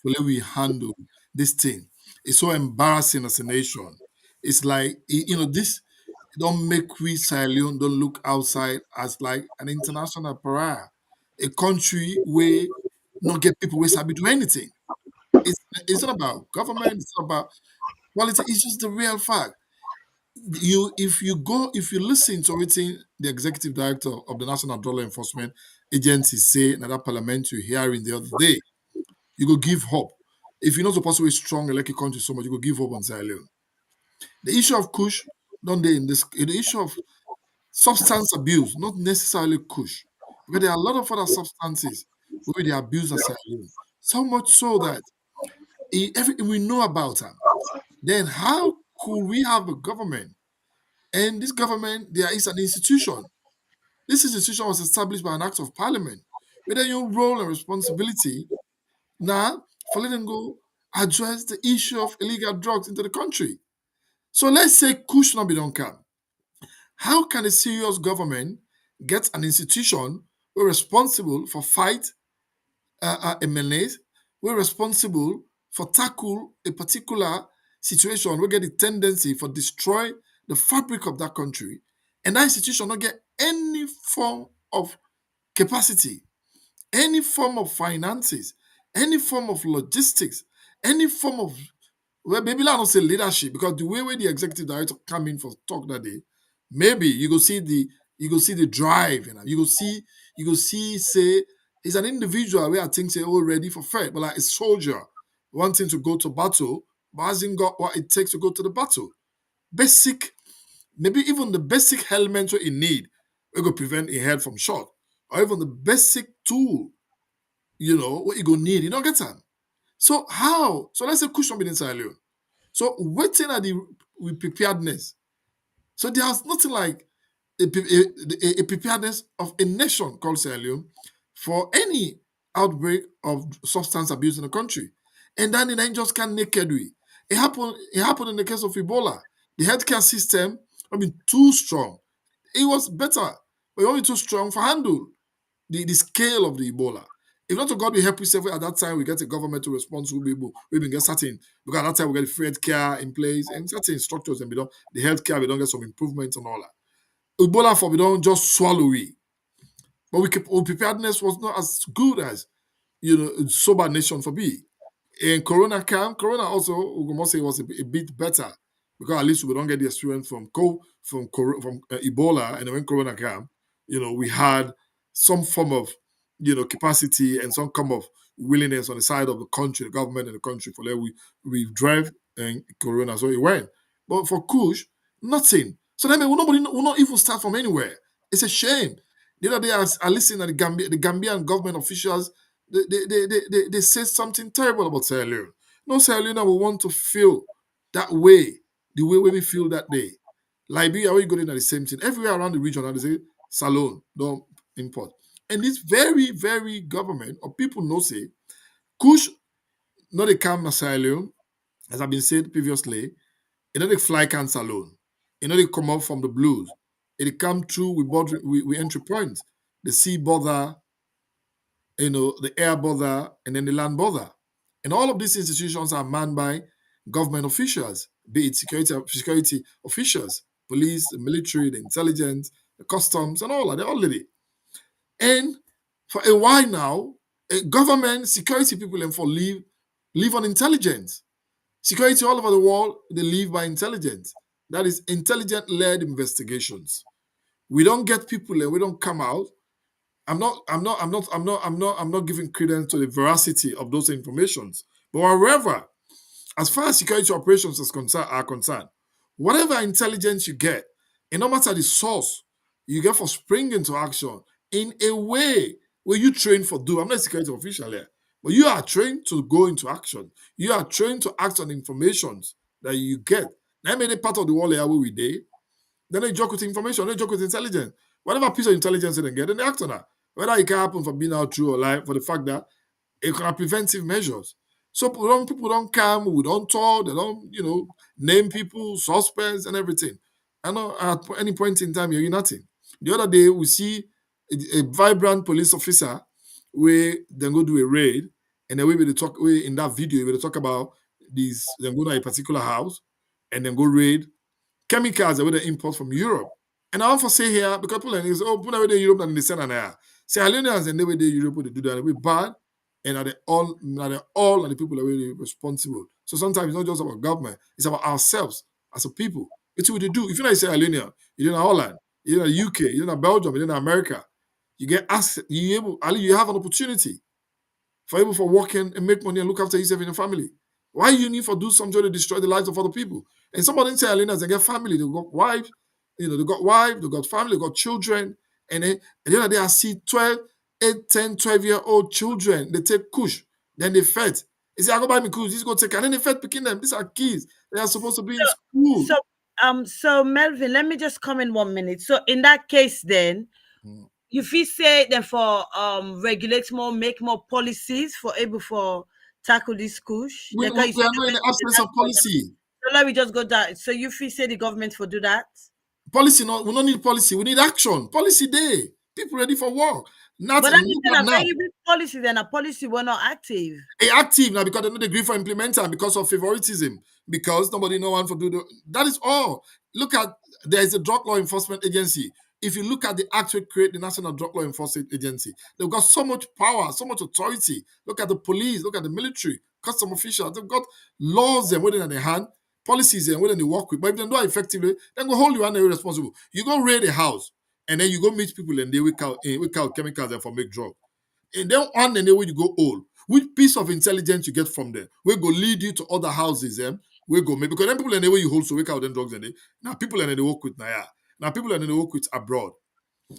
the way we handle this thing. It's so embarrassing as a nation. It's like this don't make we Sierra Leone don't look outside as like an international pariah, a country where not get people who sabi do anything. It's not about government. It's not about quality. It's just the real fact. If you listen to everything the executive director of the National Drug Law Enforcement Agency say in that parliamentary hearing the other day, you go give hope. If you're not supposed to be strong and like a country so much, you go give hope on Sierra Leone. The issue of Kush, don't they in the issue of substance abuse, not necessarily Kush, because there are a lot of other substances where they abuse in Sierra Leone. So much so that everything we know about them. Then how could we have a government? And this government, there is an institution. This institution was established by an act of parliament. Whether your role and responsibility now for letting go address the issue of illegal drugs into the country. So let's say Kush not be done come. How can a serious government get an institution who responsible for fight a menace, we're responsible for tackle a particular situation, we get the tendency for destroy the fabric of that country, and that institution not get any form of capacity, any form of finances, any form of logistics, any form of, well, maybe I don't say leadership, because the way the executive director come in for talk that day, maybe you go see the drive, you go see say he's an individual where I think say all ready for fight, but like a soldier wanting to go to battle, but hasn't got what it takes to go to the battle. Basic, maybe even the basic elements what you need, we go prevent a head from shot, or even the basic tool, what you go need, you don't get that. So how? So let's say Kush be inside you. So waiting at the with preparedness. So there's nothing like a preparedness of a nation called Sierra Leone for any outbreak of substance abuse in the country. And then it just can't naked way. It happened in the case of Ebola. The healthcare system, too strong. It was better, but only too strong for handle the scale of the Ebola. If not to God, we help yourself at that time, we get a government to respond to people. We even get certain, because at that time we get free healthcare in place and certain structures, and the healthcare, we don't get some improvements and all that. Ebola for we don't just swallow it. But our preparedness was not as good as sober nation for be. In Corona also we must say was a bit better, because at least we don't get the experience from Ebola, and when Corona came, we had some form of capacity and some form of willingness on the side of the country, the government and the country, for that we drive and Corona, so it went. But for Kush, nothing. So that means nobody will not even start from anywhere. It's a shame. The other day I listened to the Gambian government officials. They said something terrible about Sierra Leone. No Sierra Leone will want to feel that way, the way we feel that day. Liberia, where you go in at the same thing. Everywhere around the region, they say, Salon, don't import. And this very, very government, or people know say, Kush, not a calm Sierra Leone, as I've been said previously, it not a fly can Salon. It not a come up from the blues. It come through with entry points. The sea border, the air border, and then the land border. And all of these institutions are manned by government officials, be it security officials, police, the military, the intelligence, the customs, and all that. They're all there. And for a while now, government security people and for live on intelligence. Security all over the world, they live by intelligence. That is intelligent-led investigations. We don't get people and we don't come out. I'm not giving credence to the veracity of those informations. But however, as far as security operations are concerned, whatever intelligence you get, and no matter the source, you get for spring into action in a way where you train for do. I'm not a security official here, but you are trained to go into action. You are trained to act on informations that you get. That made a part of the world where we did. Then they joke with information, they joke with intelligence. Whatever piece of intelligence they get, then they act on that. Whether it can happen for being out true or lie, for the fact that it can have preventive measures. So people don't come, we don't talk, they don't, name people, suspects, and everything. I know at any point in time, you're nothing. The other day, we see a vibrant police officer where they go do a raid, and then we in that video, we talk about these, they go to a particular house, and then go raid chemicals that they import from Europe. And I want to say here, because people say, people are in Europe and they send an air. Say, Hellenians and they were Europe, they do that, they bad, and are they all are the people that are really responsible. So sometimes it's not just about government, it's about ourselves as a people. It's what they do. If you're not a Sierra Leonean, you're in Holland, you're in the UK, you're in Belgium, you're in America, you get asked, you have an opportunity for working and make money and look after yourself and your family. Why you need to do something to destroy the lives of other people? And somebody in Sierra Leone, they get family, they got wives, they got family, they got children. And then at the end of the day, I see 12, 8, 10, 12-year-old children, they take Kush, then they fed. They say, I go buy me Kush, this go take, and then they fed picking them. These are kids. They are supposed to be in school. So Melvin, let me just come in 1 minute. So in that case, then, if we say therefore regulate more, make more policies for able for tackle this Kush. We are not in the absence of policy. So let me just go down. So you feel say the government for do that? Policy, we don't need policy. We need action. Policy day. People ready for war. Not But that look is at a now. very big policy. Then a policy were not active. They active now because they don't agree for implementer because of favoritism. Because nobody know one for do that is all. Look at there is a drug law enforcement agency. If you look at the act to create the National Drug Law Enforcement Agency, they've got so much power, so much authority. Look at the police, look at the military, custom officials. They've got laws and within their hand, policies and within they work with. But if they do it effectively, then go hold you and they're responsible. You go raid a house and then you go meet people and they wake out chemicals and for make drugs. And then on the way you go old, which piece of intelligence you get from them? We go lead you to other houses, we go make because then people in the way you hold so wake out them drugs and they now people in the work with now people in the work with abroad.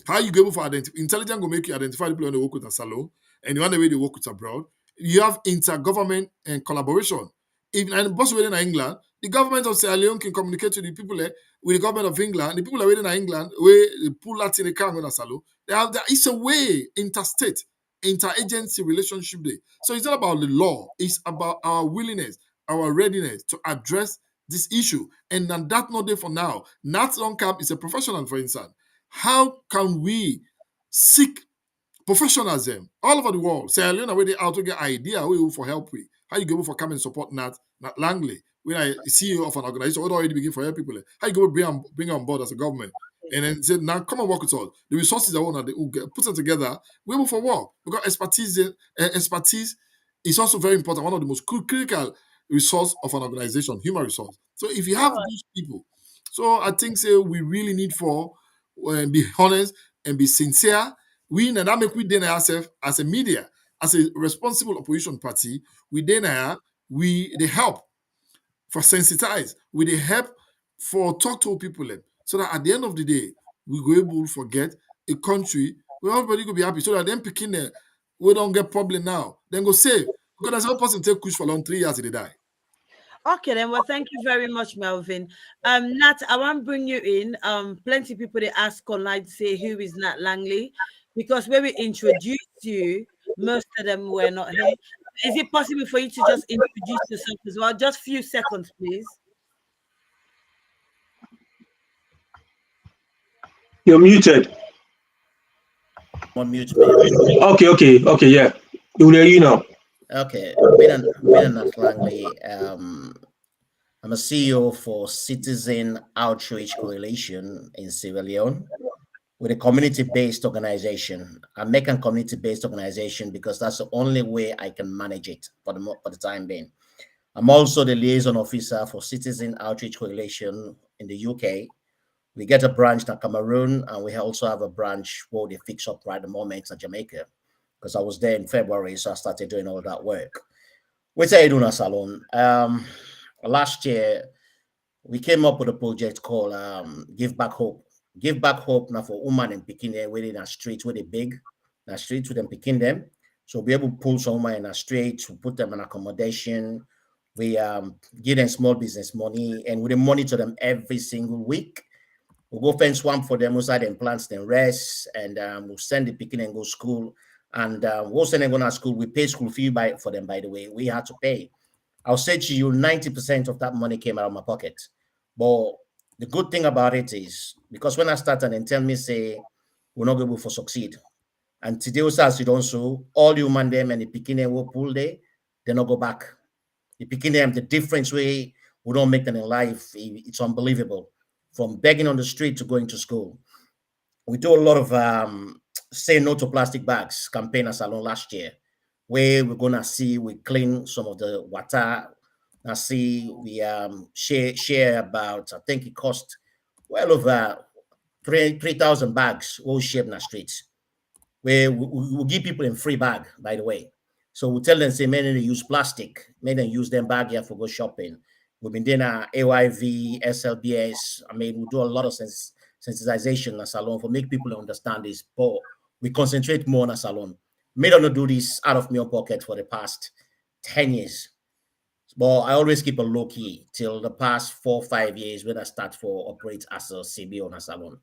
How you go able for identify intelligence will make you identify the people in the work with a salon and the other way they work with abroad. You have intergovernment and collaboration. If and boss within England, the government of Sierra Leone can communicate to the people with the government of England. The people are within England where they pull Latin they can't go to salon. It's a way interstate interagency relationship there. So it's not about the law, it's about our willingness, our readiness to address this issue. And then that not there for now. Nat Longcamp is a professional, for instance. How can we seek professionals all over the world? Sierra Leone where they out to get idea we for help with. How you go for come and support Nat Langley? When I CEO of an organization, what already begin for help people. How you go bring on board as a government? And then say, now come and work with us. The resources that want to put them together, we move for work. Because expertise is also very important. One of the most critical resource of an organization, human resource. So if you have these people, so I think we really need for be honest and be sincere. We and that make we then ourselves as a media, as a responsible opposition party, we then they help for sensitize, we they help for talk to people so that at the end of the day, we go able to forget a country where everybody go be happy. So that them picking there, we don't get problem now. Then go save. Because there's one person take Kush for long 3 years they die. Okay, then. Well, thank you very much, Melvin. Nat, I want to bring you in. Plenty of people they ask online say who is Nat Langley, because when we introduced you, most of them were not here. Is it possible for you to just introduce yourself as well? Just a few seconds, please. You're muted. Unmute me. Okay, yeah. You'll hear you now. Okay, Nat Langley. I'm a CEO for Citizen Outreach Coalition in Sierra Leone, with a community-based organization. I make a community-based organization because that's the only way I can manage it for the time being. I'm also the liaison officer for Citizen Outreach Coalition in the UK. We get a branch in Cameroon, and we also have a branch where they fix up right at the moment in Jamaica, because I was there in February, so I started doing all that work. What are you doing at Salon? Last year, we came up with a project called Give Back Hope. Give Back Hope now for women and picking them within a street where they big, a street with them picking them. So we able to pull someone in a street to put them in accommodation. We give them small business money, and we monitor them every single week. We'll go fence swamp for them, outside them plants, then rest, and we'll send the picking and go school. And we'll send them going to school. We pay school fee for them, by the way. We had to pay. I'll say to you, 90% of that money came out of my pocket. But the good thing about it is, because when I started and tell me, say, we're not able to succeed. And today, as you don't so, all you man them and the picking will pull there, they not go back. The picking them, the difference way we don't make them in life, it's unbelievable. From begging on the street to going to school. We do a lot of say no to plastic bags campaign as Salon last year, where we're gonna see we clean some of the water. I see we share about, I think it cost well over 3,000 bags all shared in the streets, where we give people in free bag, by the way. So we tell them, say, men they use plastic, men they use them bag here for go shopping. We've been doing AYV, SLBS. I mean, we do a lot of sensitization in Salon for make people understand this, but we concentrate more on a Salon. May not do this out of my own pocket for the past 10 years. But I always keep a low key till the past 4 or 5 years when I start for operate as a CBO on a Salon.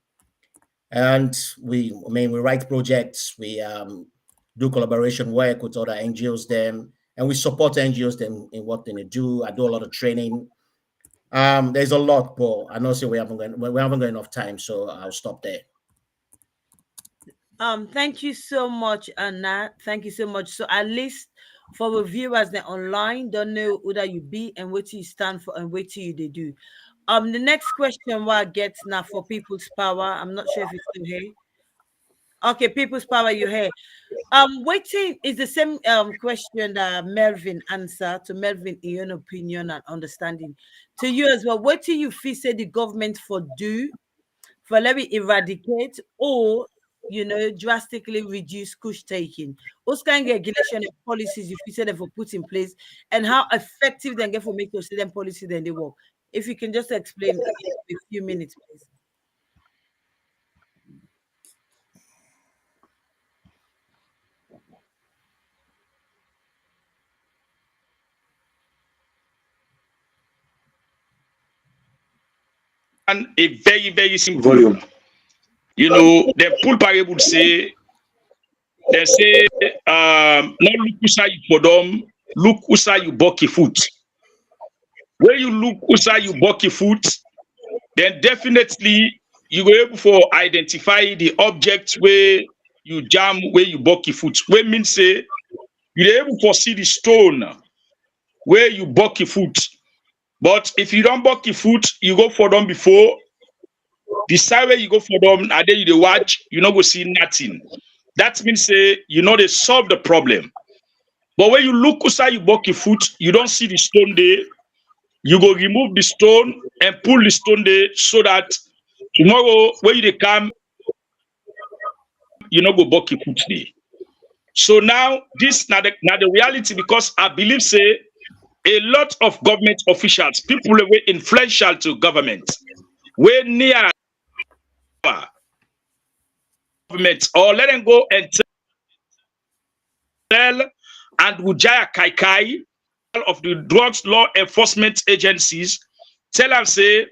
And we write projects, we do collaboration work with other NGOs them, and we support NGOs them in what they do. I do a lot of training. There's a lot, but I know we haven't got enough time, so I'll stop there. Thank you so much, Anna. Thank you so much. So at least for the viewers that online don't know who that you be and what you stand for and what you they do. The next question what I get now for people's power. I'm not sure if it's still here. Okay, people's power, you here. Waiting is the same question that Melvin answered to Melvin in your opinion and understanding. To you as well, what do you feel say the government for do for let me eradicate or drastically reduce kush taking? What kind of regulation and policies you feel say they for put in place and how effective they get for make those them policy then they work? If you can just explain in a few minutes, please. And a very, very simple volume. The pool parable would say, they say, not look usa you for them, look usa you bucky foot. When you look usa you bucky foot, then definitely you go able for identify the object where you jam, where you bucky foot. Where means say you're able to see the stone where you bucky foot. But if you don't bucky foot, you go for them before. The side where you go for them, and then you dey watch, you not go see nothing. That means say they solve the problem. But when you look outside you bucky foot, you don't see the stone there. You go remove the stone and pull the stone there so that tomorrow when you dey come, you not go bucky foot there. So now this now the reality, because I believe say a lot of government officials, people who were influential to government, were near government, or let them go and tell and Wujaya Kaikai of the drugs law enforcement agencies, tell them say,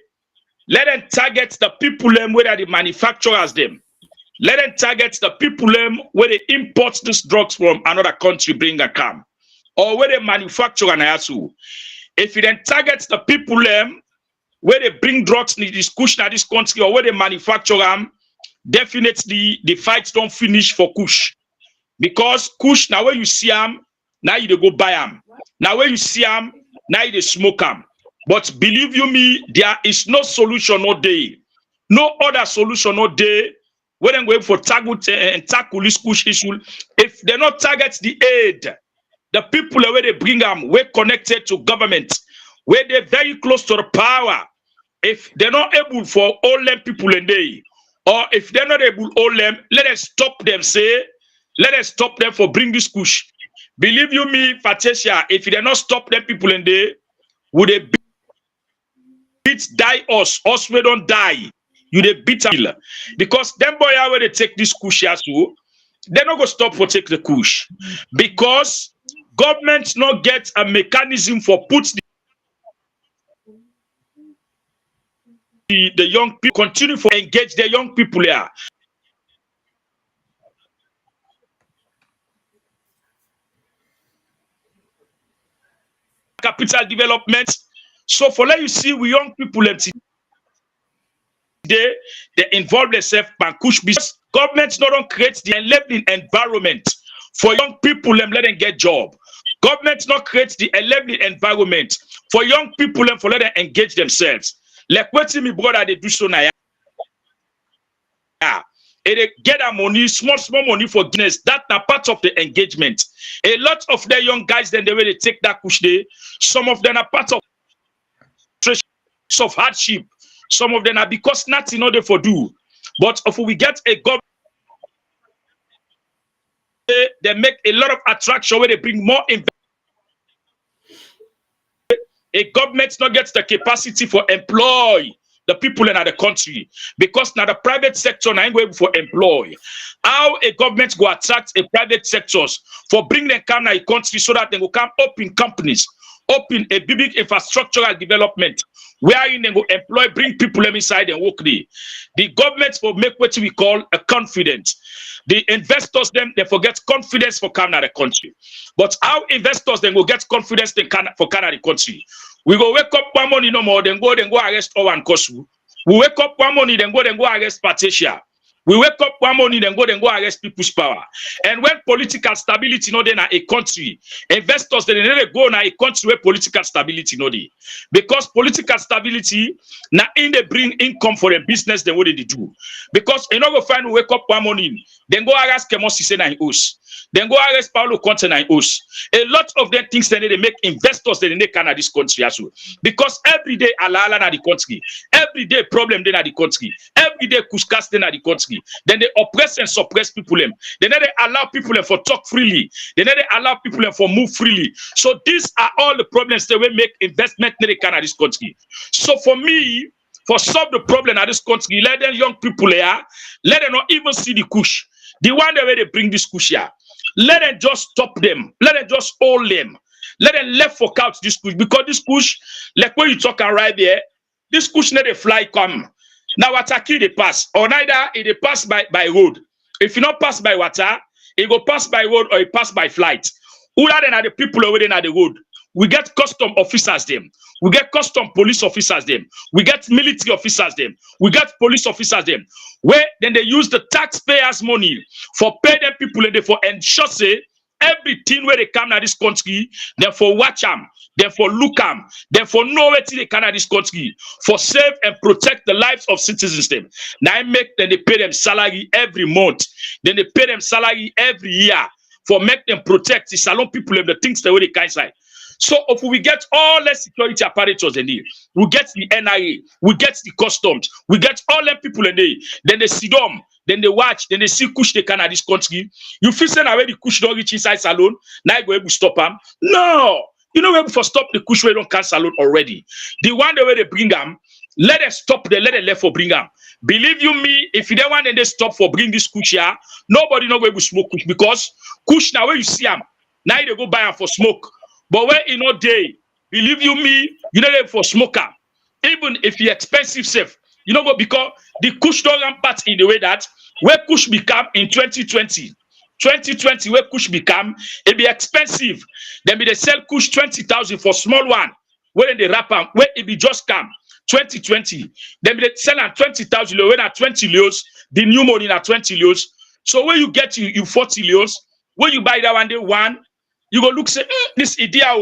let them target the people where the manufacturers them. Let them target the people where they import these drugs from another country, bring and come. Or where they manufacture and asu. If you then target the people where they bring drugs in this Kush in this country or where they manufacture them, definitely the fights don't finish for Kush. Because Kush, now where you see them, now you go buy them. Now where you see them, now you smoke them. But believe you me, there is no solution no day. No other solution no day. When they go for tackle this Kush issue, if they not target the aid, the people where they bring them, we're connected to government, where they're very close to the power. If they're not able for all them people in day, or if they're not able all them, let us stop them. Say, let us stop them for bring this Kush. Believe you me, Fatesia, if they not stop them people in day, would they beat die us we don't die. You they beat them because them boy where they take this Kush too, they're not gonna stop for take the Kush because government not get a mechanism for put the young people continue for engage the young people here. Capital development. So for let you see we young people they involve themselves in Kush because government not don't create the enabling environment for young people let them get job. Government not create the enabling environment for young people for let them engage themselves. Like what me brother they do so now. They get a money, small money for Guinness. That's a part of the engagement. A lot of the young guys then the way they take that Kush day, some of them are part of hardship. Some of them are because nothing order for do. But if we get a government, they make a lot of attraction where they bring more investment. A government not gets the capacity for employ the people in the country because now the private sector now ain't going for employ. How a government go attract a private sectors for bring them come to a country so that they will come open companies, open a big infrastructural development wherein they will employ, bring people inside and work there. The government will make what we call a confidence. The investors them they forget confidence for Canada country. But how investors then will get confidence for Canada country? We go wake up one morning no more, then go arrest Owan Kosu. We wake up one morning, then go arrest Patricia. We wake up one morning and go arrest people's power. And when political stability not in a country, investors they need to go in a country where political stability not there. Because political stability now in they bring income for a business they what they do. Because you know go find wake up one morning, then go arrest Kemosi say na host. Then go arrest Paulo Conte na host. A lot of them things they make investors they need Canada this country as well. Because every day ala na the country, every day problem they na the country, every day kuskas they na the country. Then they oppress and suppress people them. Then they allow people them for talk freely. Then they allow people them for move freely. So these are all the problems that will make investment in the Canada this country. So for me, for solve the problem at this country, let them young people here, let them not even see the Kush. The one the way they bring this Kush here. Let them just stop them. Let them just hold them. Let them left for couch this Kush. Because this Kush, like when you talk right there, this Kush let the fly come. Now Wataki they pass. Or neither it they pass by road. If you not pass by water, it go pass by road or it pass by flight. Who are the people over there at the road? We get custom officers them. We get custom police officers them. We get military officers them. We get police officers them. Where then they use the taxpayers' money for pay them people and they for ensure say everything where they come to this country, then for watch them, then for look them, then for know where they come to this country, for save and protect the lives of citizens them. Now I make then they pay them salary every month. Then they pay them salary every year for make them protect the salon people and the things the way they can say. So if we get all the security apparatus in there, we get the NIA, we get the customs, we get all the people in there, then they see them, then they watch, then they see Kush they can at this country. You feel saying already Kush don't reach inside salon, now you go able to stop them. No, you know able to stop the Kush where don't can salon already. The one the way they bring them, let them stop them, let them left for bring them. Believe you me, if you don't want them to stop for bring this Kush here, nobody not going to smoke Kush because Kush now where you see them, now they go buy them for smoke. But when in no day, believe you me, you know for smoker. Even if you expensive safe, you know what, because the Kush don't rampart in the way that where Kush become in 2020, where Kush become, it be expensive. Then be they sell Kush 20,000 for small one. When they wrap them, where it be just come 2020. Then be they sell at 20,000 when at 20 leos, the new money at 20 leos. So when you get you 40 leos, when you buy that one day one. You go look say this idea,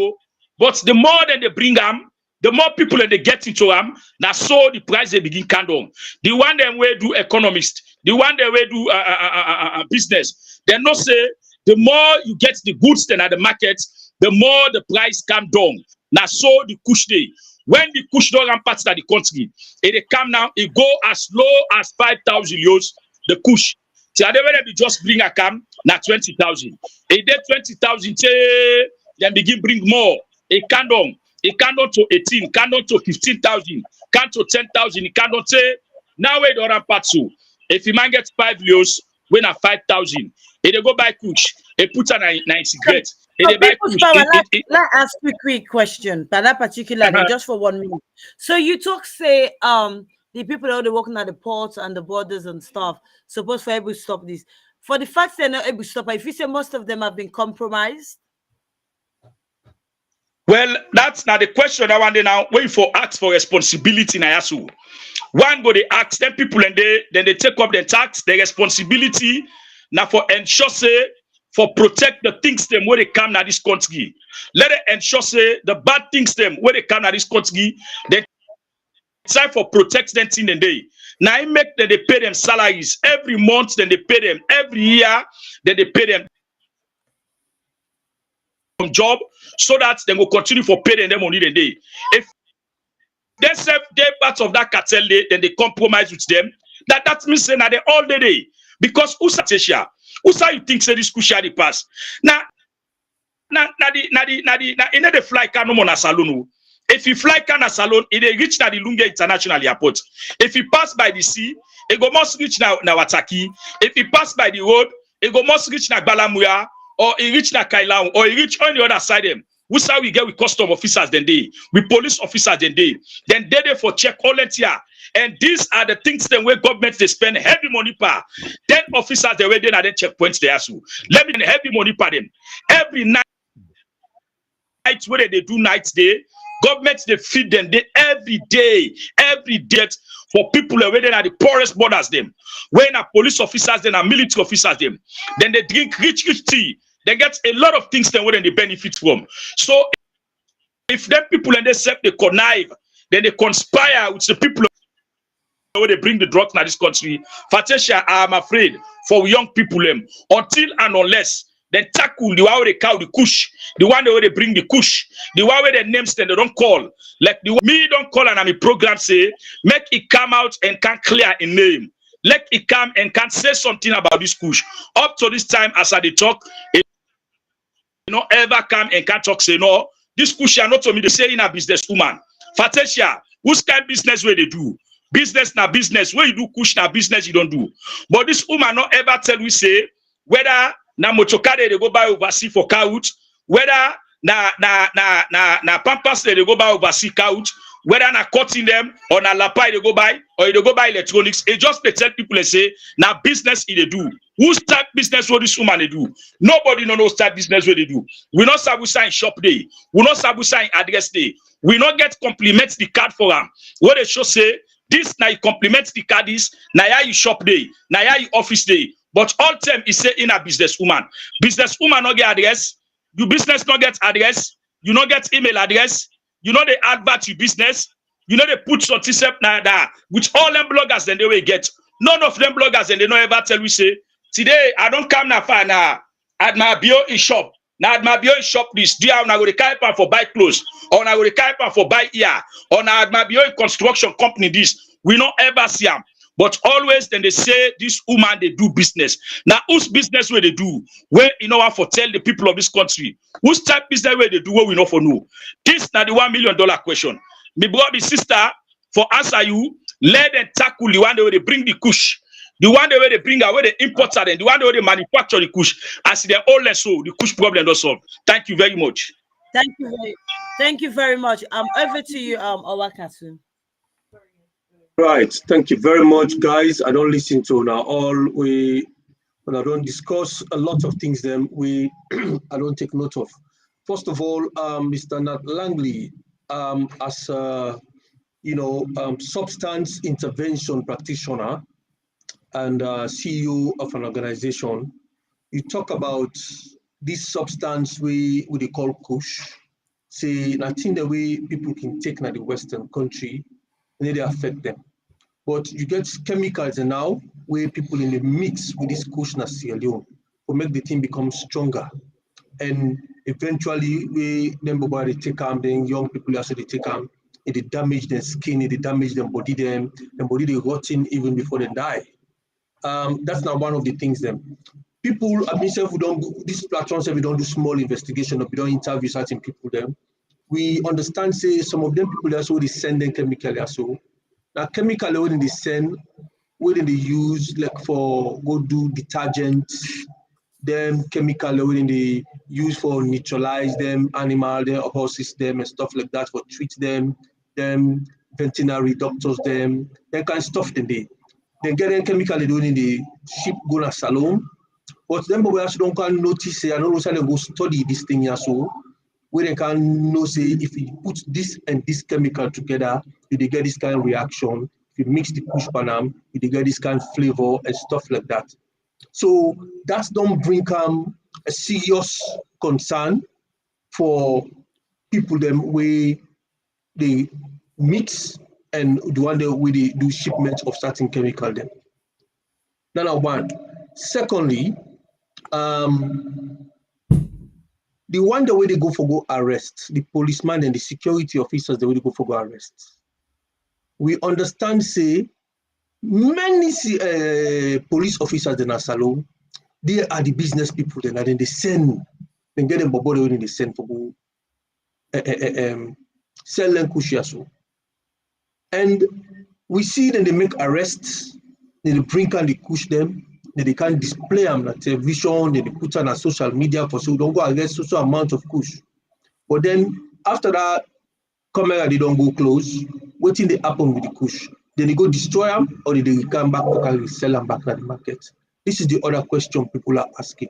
but the more that they bring them, the more people that they get into them. Now so the price they begin count on. The one that way do economist, the one that way do business. They not say the more you get the goods than at the market, the more the price come down. Now so the Kush day. When the Kush don't rampart at the country, it come now, it go as low as 5,000 euros. The Kush. So they will just bring a cam na 20,000. A day 20,000, then begin bring more. A candle to 18, candle to 15,000, can to 10,000. It cannot say now we don't ramp so. If you man gets 5 euros, we na 5,000. If they go buy Kush, they put on a cigarette. If they buy Kush, let's ask you a quick question, but that particularly just for 1 minute. So you talk say the people that are working at the ports and the borders and stuff supposed to be able to stop this. For the fact they're not able to stop it, if you say most of them have been compromised. Well, that's not the question I want to now wait for ask for responsibility in Ayasu. One go they ask them people and then they take up the tax, the responsibility now for ensure say for protect the things them where they come to this country. Let it ensure say the bad things them where they come to this country, they try for protect them in the day. Now I make that they pay them salaries every month, then they pay them every year, then they pay them job so that they will continue for paying them money the day. If they serve their parts of that cartel day, then they compromise with them. That means that they all the day. Because Usa Tesha, Usa you think say this Kusha the pass. Now the fly can no more na salon. If you fly can a salon, it reach na the Lunga International Airport. If you pass by the sea, it go must reach na Wataki. If you pass by the road, it go must reach na Balamuya, or it reach na Kailaung, or it reach on the other side them. Who's how we get with custom officers then they, with police officers then they for check all that here. And these are the things then where government they spend heavy money per. 10 officers they were then at the checkpoints there so. Let me heavy money per them. Every night where they do nights day. Government they feed them every day. for people where they are the poorest borders them, when are police officers, then are military officers them, then they drink rich tea. They get a lot of things then where they benefit from. So if them people and they self they connive, then they conspire with the people where they bring the drugs in this country. Fatesha, I'm afraid for young people them until and unless they tackle the one where they call the Kush, the one where they bring the Kush, the one where their names then they don't call. Like the me don't call and I'm a program say, make it come out and can clear a name. Let it come and can say something about this Kush. Up to this time, as I they talk, you know, ever come and can talk, say no, this Kush are not to me, they say in a businesswoman. Fatesha, whose kind of business where they do? Business na business. Where you do Kush na business, you don't do. But this woman not ever tell we say whether na mochokade they go buy overseas for couch, whether na pampas they go buy overseas couch, whether na cutting them or na lapai they go buy or they go buy electronics. It just they tell people they say na business they do. Who start business what this woman they do? Nobody no start business what they do. We not sabu sign shop day. We not sabu sign address day. We not get compliments the card for them. What they should say. This now complements the caddies, now you shop day, now you office day. But all time is say in a businesswoman. Businesswoman not get address, you business not get address, you not get email address, you know they advert to business, you know they put something up now that which all them bloggers then they will get. None of them bloggers and they don't ever tell we say, today I don't come now for now at my bio in shop. Now at my bio in shop this day I'm going to carry for buy clothes, or now going to carry for buy ear, or now at my bio in construction company this. We don't ever see them. But always then they say this woman they do business. Now whose business where they do? Where you know for tell the people of this country whose type business where they do what we know for know. This now the $1 million question. Me brother, my sister, for answer you, let them tackle the one where they bring the Kush. The one where they bring away the imports and the one where they manufacture the Kush. As they all less so, the Kush problem does solve. Thank you very much. Thank you very much. Over to you, Owakasu. Right. Thank you very much, guys. I don't listen to now when I don't discuss a lot of things then I don't take note of. First of all, Mr. Nat Langley, as substance intervention practitioner and CEO of an organization, you talk about this substance we call Kush. Say nothing the way people can take na the Western country, and they affect them. But you get chemicals now where people in the mix with this Kush na Sierra Leone will make the thing become stronger. And eventually we then they take them, then young people also they take them, it damage their skin, it damage their body, them body they rotting even before they die. That's not one of the things then. People, I mean, if we don't these platforms, if we don't do small investigation or we don't interview certain people then, we understand say some of them people also they send them chemically also. Now chemical when they send, when they use like for go do detergents, them chemical when they use for neutralize them animal, their horses them and stuff like that for treat them veterinary doctors them kind of stuff they then get them chemical they doing in the ship go to salon. But them we also don't can notice say I don't know say they go study this thing here so where they can know say if you put this and this chemical together, you get this kind of reaction. If you mix the Kush panam, you get this kind of flavor and stuff like that. So that don't bring a serious concern for people them where they mix and the one that where they do shipment of certain chemical them. Number one. Secondly, the one the way they go for go arrest, the policeman and the security officers, the way they go for go arrest. We understand, say, many police officers in Asalo, they are the business people, then they send, they get them bobble when they send for go sell them Kushiaso. And we see that they make arrests, they bring and they push them. They can't display them on television, they put on social media for so don't go against social amount of Kush. But then after that, camera they don't go close. What thing they happen with the Kush? Then they go destroy them or they come back to sell them back at the market. This is the other question people are asking.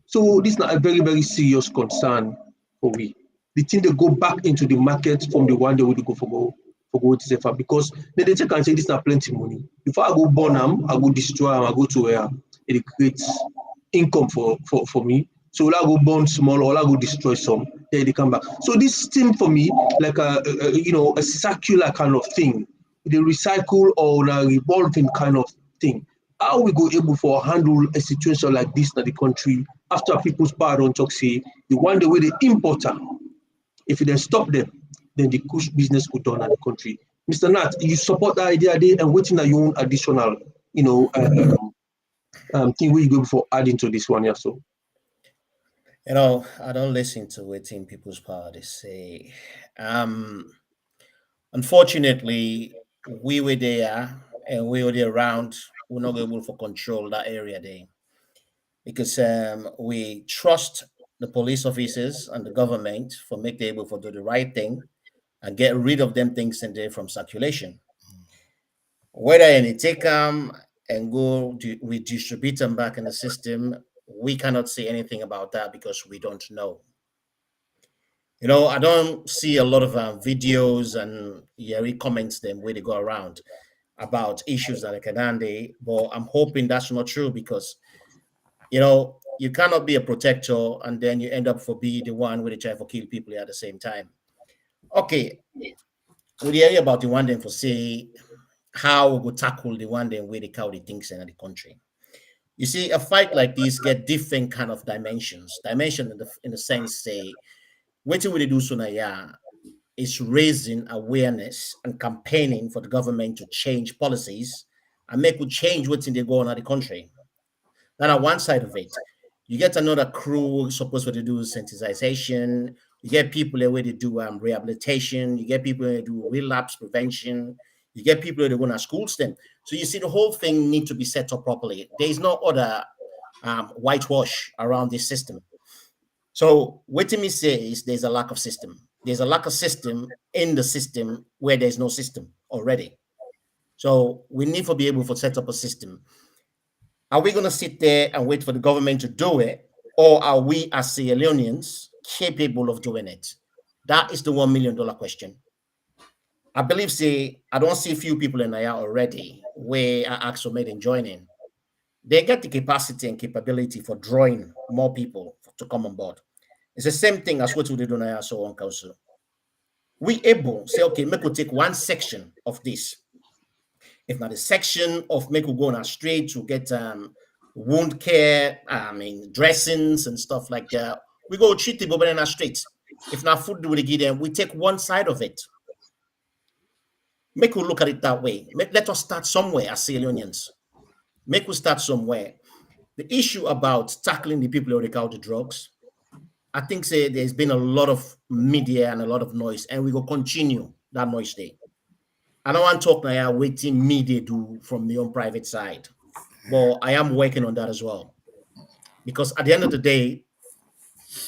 So this is not a very, very serious concern for we. The thing they go back into the market from the one they would go for for go to Zefa because they check and say this na plenty money. If I go burn them, I go destroy them, I go to where it creates income for me. So I go burn small or I go destroy some, then they come back. So this thing for me, like a circular kind of thing, the recycle or a revolving kind of thing. How we go able for handle a situation like this in the country after people's power don't talk say the one the way they import them, if they stop them, then the Kush business could done at the country. Mr. Nat, you support that idea there and waiting at your own additional, thing where you go before adding to this one, yeah. So I don't listen to what in people's power they say. Unfortunately, we were there and we were there around. We're not able to control that area there because we trust the police officers and the government for make them able to do the right thing and get rid of them things in there from circulation. Whether any take them and go redistribute them back in the system, we cannot say anything about that because we don't know. I don't see a lot of videos and comments them where they go around about issues that can handle, but I'm hoping that's not true because you cannot be a protector and then you end up for be the one where they try to kill people at the same time. Okay, we hear about the one then for say how we go tackle the one then where they cow the things in the country. You see, a fight like this get different kind of dimensions. Dimension in the sense say, what we they do sooner, yeah, is raising awareness and campaigning for the government to change policies and make we change what's in the going on the country. That are one side of it. You get another crew supposed to do sensitization. You get people where they do rehabilitation. You get people where they do relapse prevention. You get people where they go to schools then. So you see the whole thing need to be set up properly. There is no other whitewash around this system. So what me say is there's a lack of system. There's a lack of system in the system where there's no system already. So we need to be able to set up a system. Are we going to sit there and wait for the government to do it? Or are we as Sierra Leoneans capable of doing it? That is the $1 million question. I believe, I don't see a few people in Naya already where I asked for made in joining. They get the capacity and capability for drawing more people to come on board. It's the same thing as what we did on Naya so on council. We able say, okay, make we take one section of this. If not a section of make we go on our street to get wound care, dressings and stuff like that. We go treat people in our streets. If not food do we give them, we take one side of it. Make we look at it that way. Let us start somewhere as Sierra Leoneans. Make we start somewhere. The issue about tackling the people who take out the drugs, I think there's been a lot of media and a lot of noise, and we will continue that noise there. I don't want to talk now waiting media do from the own private side, but I am working on that as well. Because at the end of the day,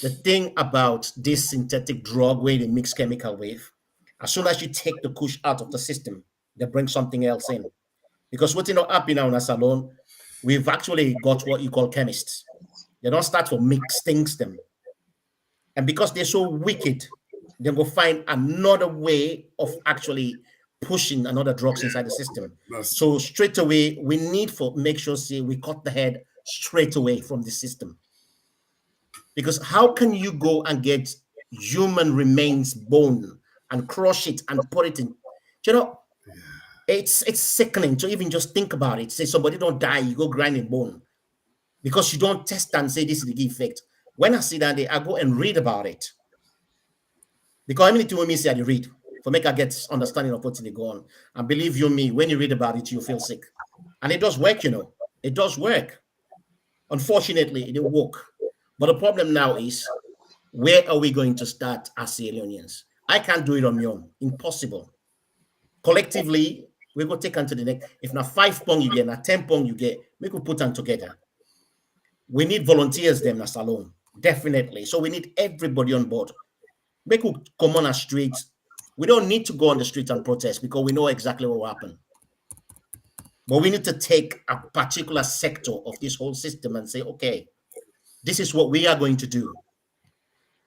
the thing about this synthetic drug where they mix chemical with, as soon as you take the Kush out of the system, they bring something else in. Because what's not happening now in a salon, we've actually got what you call chemists. They don't start to mix things them. And because they're so wicked, they will find another way of actually pushing another drugs inside the system. So straight away, we need to make sure we cut the head straight away from the system. Because how can you go and get human remains bone and crush it and put it in? It's sickening to even just think about it. Say somebody don't die, you go grinding bone because you don't test and say this is the effect. When I see that, I go and read about it. Because I mean, to me, say I read for make I get understanding of what's going on. And believe you me, when you read about it, you feel sick. And it does work, It does work. Unfortunately, it didn't work. But the problem now is, where are we going to start as Sierra Leoneans? I can't do it on my own. Impossible. Collectively, we go take on to the next. If not 5 pounds you get, not 10 pounds you get, we could put them together. We need volunteers them as alone. Definitely. So we need everybody on board. Make we come on the streets. We don't need to go on the street and protest because we know exactly what will happen. But we need to take a particular sector of this whole system and say, okay, this is what we are going to do.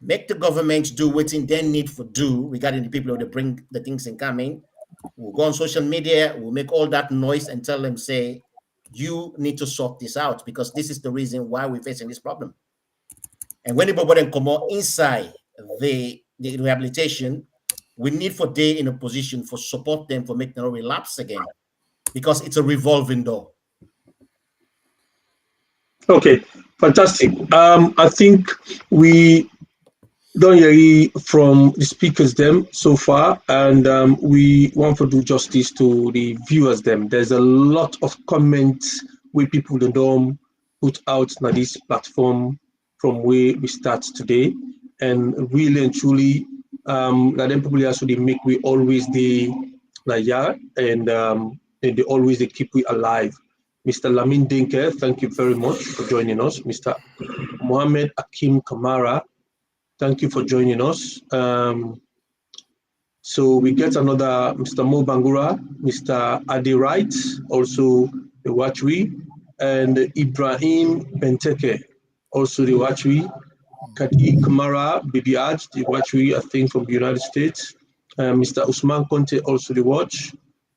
Make the government do what they need to do regarding the people who bring the things in coming. We'll go on social media, we'll make all that noise and tell them, say, you need to sort this out because this is the reason why we're facing this problem. And when people then come out inside the rehabilitation, we need for they in a position for support them for making them relapse again because it's a revolving door. Okay, fantastic. I think we don't hear from the speakers them so far, and we want to do justice to the viewers them. There's a lot of comments where people don't put out on this platform from where we start today, and really and truly, that them people also they make we always the and they always they keep we alive. Mr. Lamin Dinker, thank you very much for joining us. Mr. Mohammed Akim Kamara, thank you for joining us. So we get another Mr. Mo Bangura, Mr. Adi Wright, also the Watchery, and Ibrahim Benteke, also the Watchery. Kadi Kamara, Bibi Aj, the Watchery, I think from the United States. Mr. Usman Conte, also the Watch.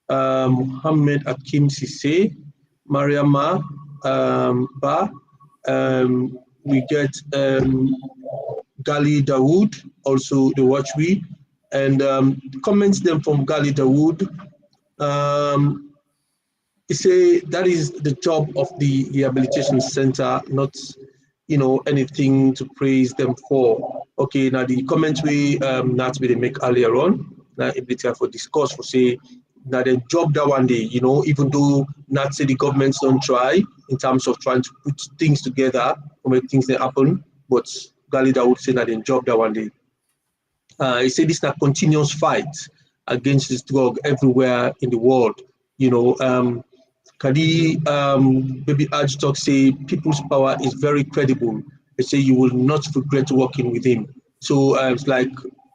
Mohammed Akim Sise, Mariama Ba. We get Gali Dawood, also the Watchery, and comments them from Gali Dawood. He say that is the job of the rehabilitation center, not anything to praise them for. Okay, now the comments we not they make earlier on, now ability for discuss for say now the job that one day, even though not say the governments don't try in terms of trying to put things together or make things that happen, but Galida would say that the job that one day. He said this is a continuous fight against this drug everywhere in the world. Kadi Baby Aj talk say people's power is very credible. They say you will not regret working with him. So it's like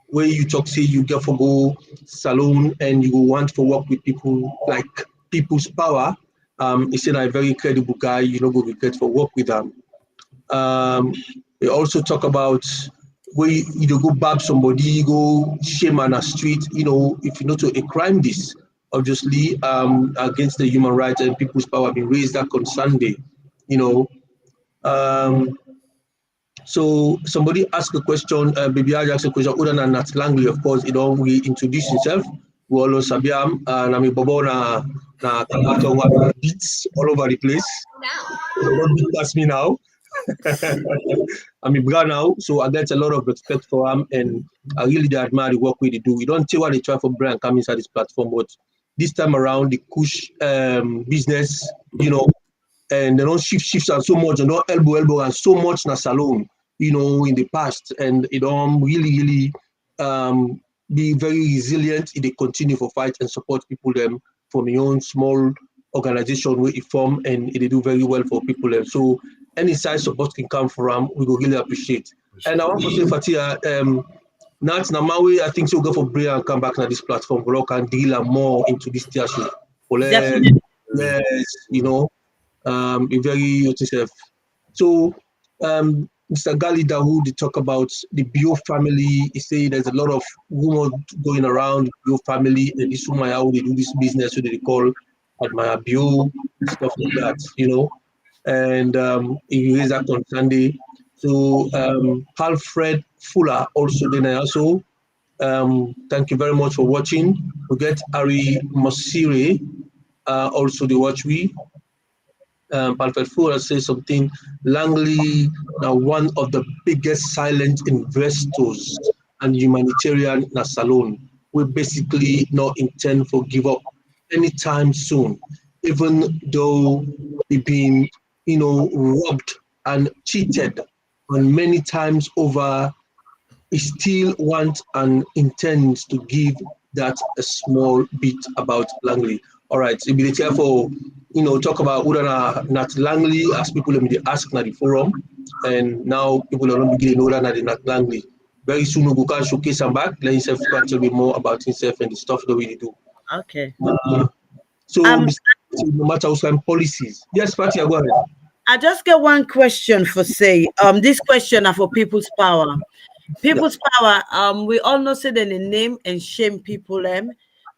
where you talk say you get for go salon and you want to work with people like people's power. He said a very credible guy, go regret for work with them. They also talk about where you go bab somebody, go shame on a street, if you know to a crime this, obviously against the human rights and people's power being raised that on Sunday, so somebody asked a question, Baby I asked a question, other than Nat Langley, of course, we introduce himself. We all Sabiam and I'm Bobo na beats all over the place. Don't ask me now. I'm in Bra now, so I get a lot of respect for him, and I really admire the work we do. We don't see what they try for brand come inside this platform, but this time around the Kush business, and they don't shift and so much, and don't elbow and so much in a salon, in the past, and it don't really be very resilient if they continue for fight and support people them from your own small organization where it form and they do very well for people them. So any size support can come from, we will really appreciate. And I want to say, Fatia, Nat Namawi, I think she'll go for Bria and come back to this platform, but can deal more into this issue. Definitely. Yes, be very yourself. So, Mr. Gali Dawood talk about the Bio family. He say there's a lot of rumors going around the Bio family, and this woman how they do this business, so they call Admire Bio, stuff like that, and he raised that on Sunday. So Alfred Fuller also then also thank you very much for watching. We get Ari Masiri also the watch we. Alfred Fuller says something. Langley now one of the biggest silent investors and humanitarian in Salone. We basically not intend for give up anytime soon, even though we've been robbed and cheated and many times over. He still wants and intends to give that a small bit about Langley. All right, so be there for talk about Nat Langley as people let me ask na the forum, and now people are not beginning to know that Nat Langley. Very soon we can showcase him back. Let himself tell me more about himself and the stuff that we do. Okay. So no matter what kind of policies. Yes, Fatih, go ahead. I just get one question for say. This question are for people's power. People's power, we all know say that they name and shame people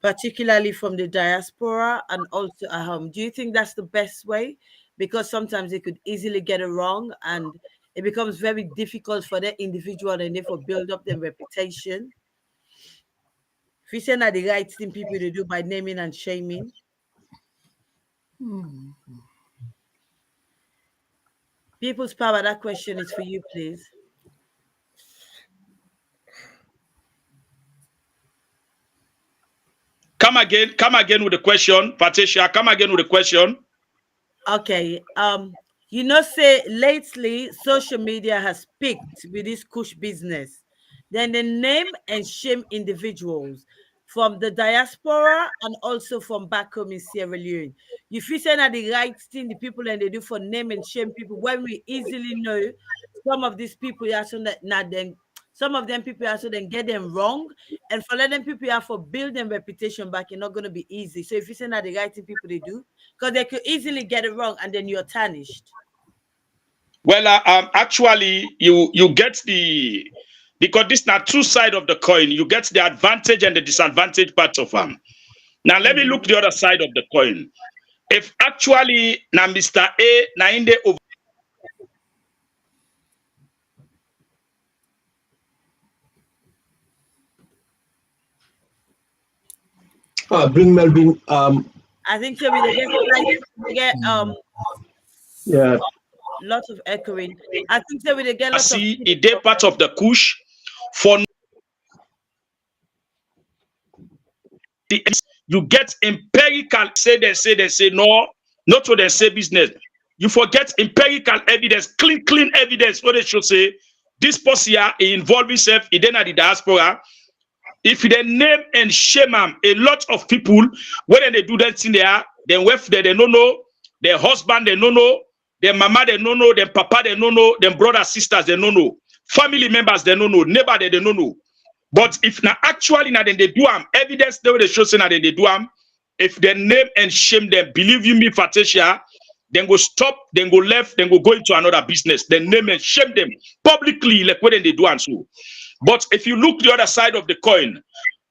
particularly from the diaspora and also at home. Do you think that's the best way? Because sometimes they could easily get it wrong and it becomes very difficult for the individual and therefore build up their reputation. If you say that the right thing people to do by naming and shaming. People's power, that question is for you, please. Come again with the question, Patricia. Come again with the question. Okay. You know, say lately social media has picked with this Kush business. Then they name and shame individuals from the diaspora and also from back home in Sierra Leone. You feel saying that the right thing the people and they do for name and shame people when we easily know some of these people are so that not then some of them people also then get them wrong, and for letting people have for build them reputation back, it's not going to be easy. So if you say that the right thing people they do, because they could easily get it wrong and then you're tarnished. Well, actually, you get the because this is not two side of the coin. You get the advantage and the disadvantage parts of them. Now let me look the other side of the coin. If actually now Mr. A now in the over Bring Melvin. I think so. We get Yeah. lots of echoing. I think so. We get lots of see a day part of the Kush for the you get empirical say no, not what they say business. You forget empirical evidence, clean evidence. What they should say this person here involve himself in the diaspora. If they name and shame them, a lot of people when they do that thing there, then wife they don't know, their husband they don't know, their mama they don't know, their papa they don't know, their brothers sisters they don't know, family members they don't know, neighbor they don't know. But if now actually now then they do them, evidence they show say now they do them. If they name and shame them, believe you me, Fatesia, then go stop, then go left, then go into another business. Then name and shame them publicly like what they do and so. But if you look the other side of the coin,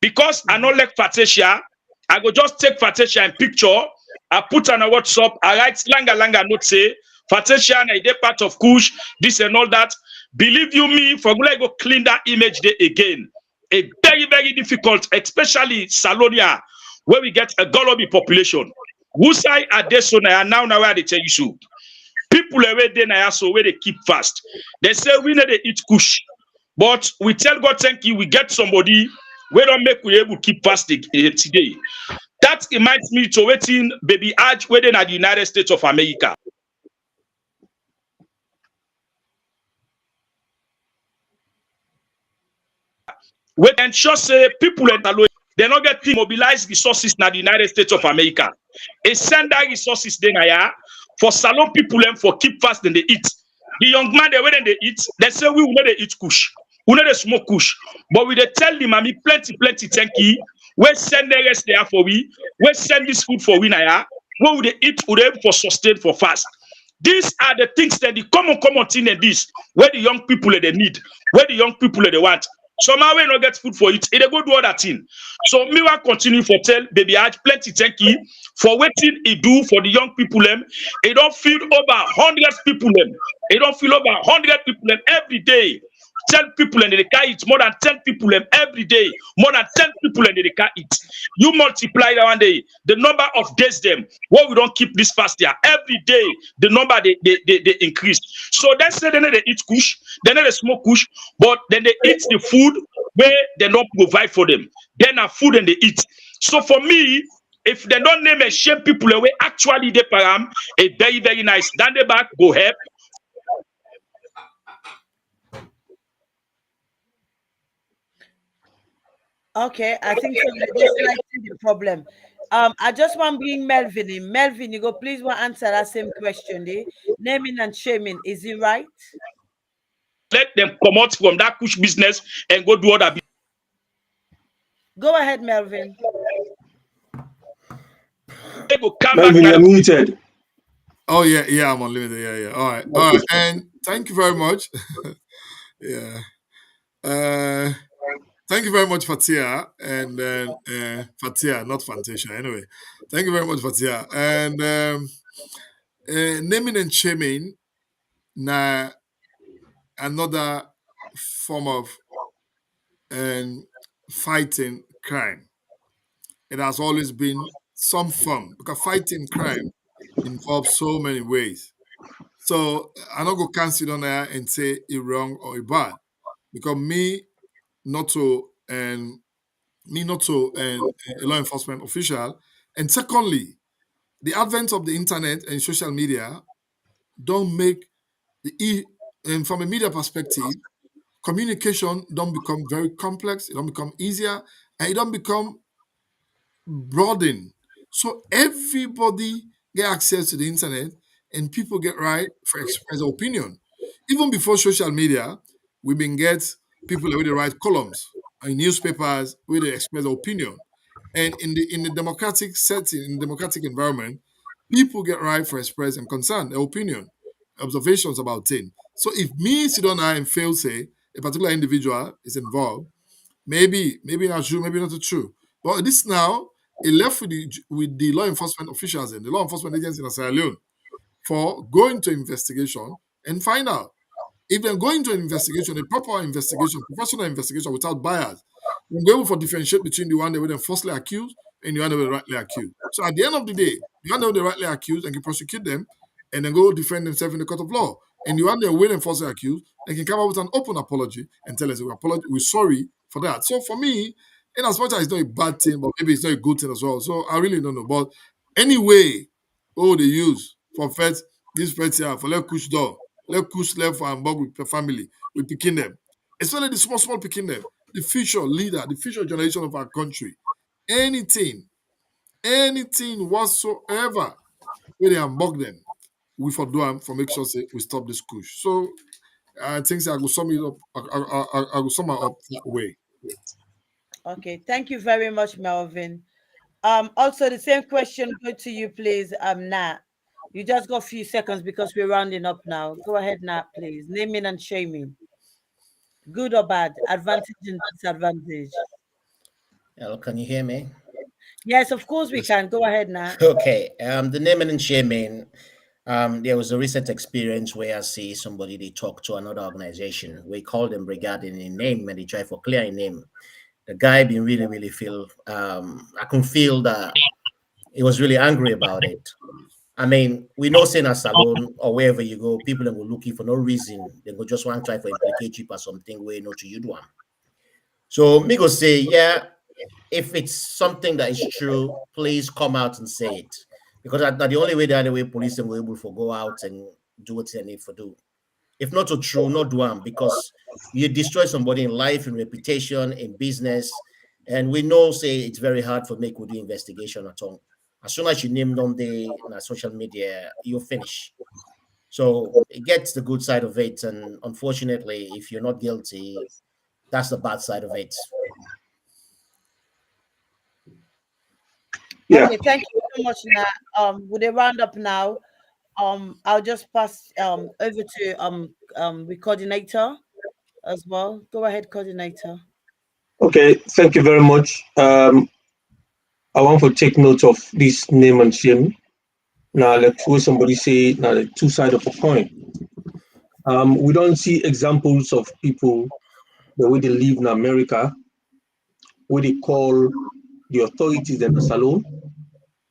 because I not like Patricia, I go just take Patricia and picture, I put on a WhatsApp, I write langa note say, Patricia and I part of Kush, this and all that. Believe you me, for I go clean that image there again. A very difficult, especially Salonia, where we get a Golobi population. Wusai Adesona now where they tell you so. People away there now so where they keep fast. They say we need to eat Kush. But we tell God thank you, we get somebody we don't make we able to keep fasting today. That reminds me to waiting baby Aj waiting at the United States of America. We ensure say people they not get to mobilize resources in the United States of America. They send that resources there for salon people and for keep fast and they eat. The young man they when they eat, they say we will not eat Kush. We know the smoke Kush, but we they tell the mommy plenty thank you. We send the rest there for we send this food for we now. What would they eat? Would they for sustain for fast? These are the things that the common thing in this where the young people they need, where the young people they want. Somehow we not get food for it. They go do other thing. So me want continue for tell baby Aj plenty thank you for waiting he do for the young people them. He don't feel over 100 people them. He don't feel over 100 people them every day. 10 people and they can eat more than 10 people every day, more than 10 people and they can eat. You multiply that one day, the number of days them, what we don't keep this fast here, every day, the number they increase. So that's say they eat Kush, then they smoke Kush, but then they eat the food where they don't provide for them. Then a food and they eat. So for me, if they don't name and shame people away, actually they param a very nice. Then they back go help. Okay, I think so. That's like the problem. I just want to bring Melvin in. Melvin, you go please want answer that same question. Naming and shaming, is it right? Let them come out from that Kush business and go do other business. Go ahead, Melvin. They go come Melvin, back. you're muted. Oh yeah, I'm unlimited. Yeah. All right. And thank you very much. Yeah. Thank you very much, Fatia. And then Fatia, not Fantasia. Anyway, thank you very much, Fatia. And naming and shaming, na another form of fighting crime. It has always been some form because fighting crime involves so many ways. So I don't go cancel on there and say it wrong or it bad because not to and me not to a law enforcement official. And secondly, the advent of the internet and social media don't make and from a media perspective, communication don't become very complex, it don't become easier, and it don't become broaden. So everybody get access to the internet and people get right for express their opinion. Even before social media, we been get people that will write columns in newspapers where they express their opinion. And in the democratic setting, in democratic environment, people get right for express and concern, their opinion, observations about things. So if me sit down and fail say a particular individual is involved, maybe not true, maybe not true. But this now, it left with the law enforcement officials and the law enforcement agents in Sierra Leone for going to investigation and find out. If they're going to an investigation, a proper investigation, professional investigation without bias, we'll be able to differentiate between the one that were falsely accused and the one that were rightly accused. So at the end of the day, the one that were rightly accused and can prosecute them and then go defend themselves in the court of law. And the one that were falsely accused and can come up with an open apology and tell us we're sorry for that. So for me, in as much as it's not a bad thing, but maybe it's not a good thing as well. So I really don't know. But anyway, they use for first this first year for let Kush door. Let Kush left and bug with the family. We picking them. Especially the small picking them. The future leader, the future generation of our country. Anything whatsoever where they unbug them, we for do them for make sure say we stop this Kush. So I think I will sum it up. I will sum it up that way. Okay, thank you very much, Melvin. Also the same question go to you, please. Nat. You just got a few seconds because we're rounding up now. Go ahead, Nat, please. Naming and shaming. Good or bad, advantage and disadvantage. Hello, can you hear me? Yes, of course we can. Go ahead, Nat. Okay. The naming and shaming. There was a recent experience where I see somebody they talk to another organization. We call them regarding a name and they try for clear a name. The guy been really feel I can feel that he was really angry about it. I mean, we know saying a salon or wherever you go, people that will looking for no reason. They go just want to try for implicate you or something where not to you do. So me go say, yeah, if it's something that is true, please come out and say it. Because that's not the only way the other way police will able to go out and do what they need to do. If not so true, not do one, because you destroy somebody in life, in reputation, in business. And we know, say, it's very hard for make with the investigation at all. As soon as you name them on social media, you'll finish. So it gets the good side of it. And unfortunately, if you're not guilty, that's the bad side of it. Yeah. Okay, thank you so much, Nat. With a round up now, I'll just pass over to the coordinator as well. Go ahead, coordinator. Okay, thank you very much. I want to take note of this name and shame. Now, like what somebody say, now the two sides of a coin. We don't see examples of people the way they live in America, where they call the authorities in the salon,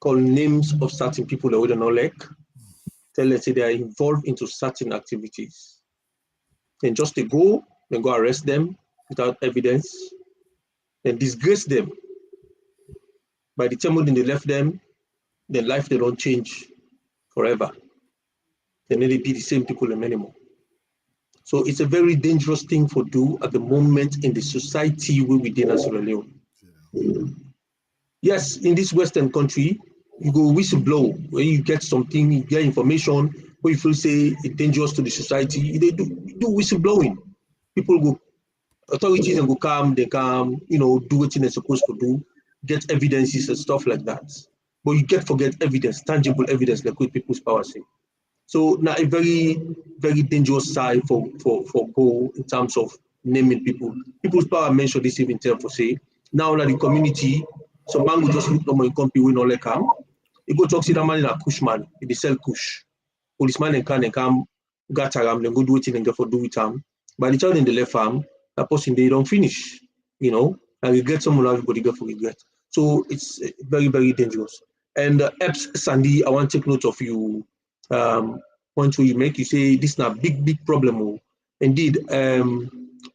call names of certain people that we don't know like, tell us say they are involved into certain activities. Then just they go arrest them without evidence, then disgrace them. By the time when they left them, their life they don't change forever. Then they be the same people anymore. So it's a very dangerous thing for do at the moment in the society where we did in Sierra Leone. Yes, in this Western country, you go whistleblow when you get something, you get information where you feel say it's dangerous to the society. They do whistleblowing. People go, authorities and go come, they come, do what they're supposed to do, get evidences and stuff like that. But you forget evidence, tangible evidence, like what people's power say. So now a very, very dangerous side for go in terms of naming people. People's power mentioned this even tell for say, now that the community, some man will just look normal in company we no like him. He go talk to that man in a Kush man, he dey sell Kush. Policeman and come gather am, then go do wetin dem get for do with am. By the time dem dey left am, that person they don't finish. You know, and regret someone everybody get for regret. So it's very, very dangerous. And Epps Sandy, I want to take note of you. Point where you make, you say this is a big, big problem. Oh. Indeed,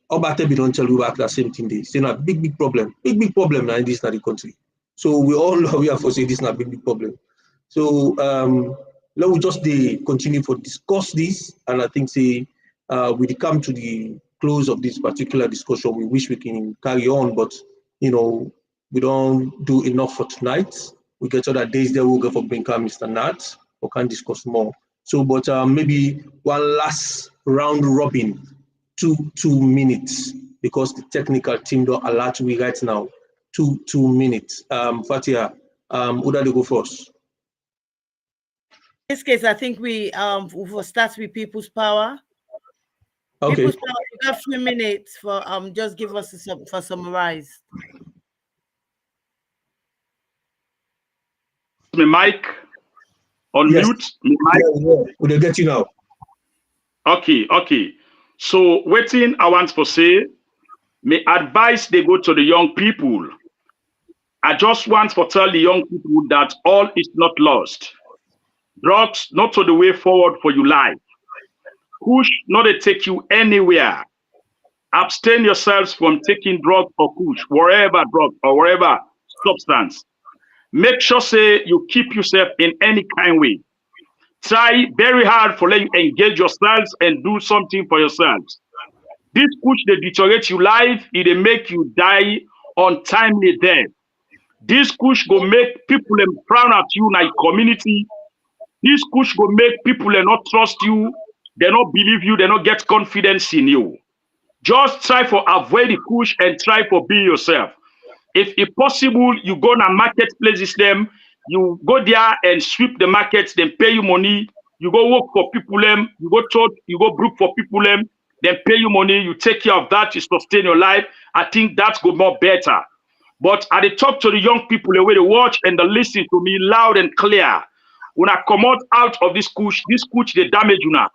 Obatebi don't tell you back that same thing. They say a big, big problem. Big, big problem now in this not the country. So we all know we have to say this is a big, big problem. So let we just continue to discuss this, and I think say we come to the close of this particular discussion. We wish we can carry on, but you know we don't do enough for tonight. We get other days there. We'll go for bring Mr. Nat. We can discuss more. So, but maybe one last round robin, two minutes, because the technical team don't allow me right now. Two minutes. Fatia, who do they go first? In this case, I think we will start with People's Power. Okay. People's Power, you got a few minutes for just give us for summarize. My mic on Yes. mute. My mic. Yeah. We'll get you now. Okay. So waiting, I want to say, my advice they go to the young people. I just want to tell the young people that all is not lost. Drugs not to the way forward for your life. Kush not to take you anywhere. Abstain yourselves from taking drugs or Kush, wherever drug or wherever substance. Make sure say you keep yourself in any kind way. Try very hard for let you engage yourselves and do something for yourselves. This Kush they deteriorate your life, it make you die untimely death. This Kush go make people frown at you in a community. This Kush go make people not trust you, they not believe you, they not get confidence in you. Just try for avoid the Kush and try for be yourself. If it's possible, you go to marketplaces them, you go there and sweep the markets, then pay you money. You go work for people them, you go church, you go brook for people them, then pay you money. You take care of that, you sustain your life. I think that's go more better. But I talk to the young people the way they watch and they listen to me loud and clear. When I come out of this Kush they damage you now.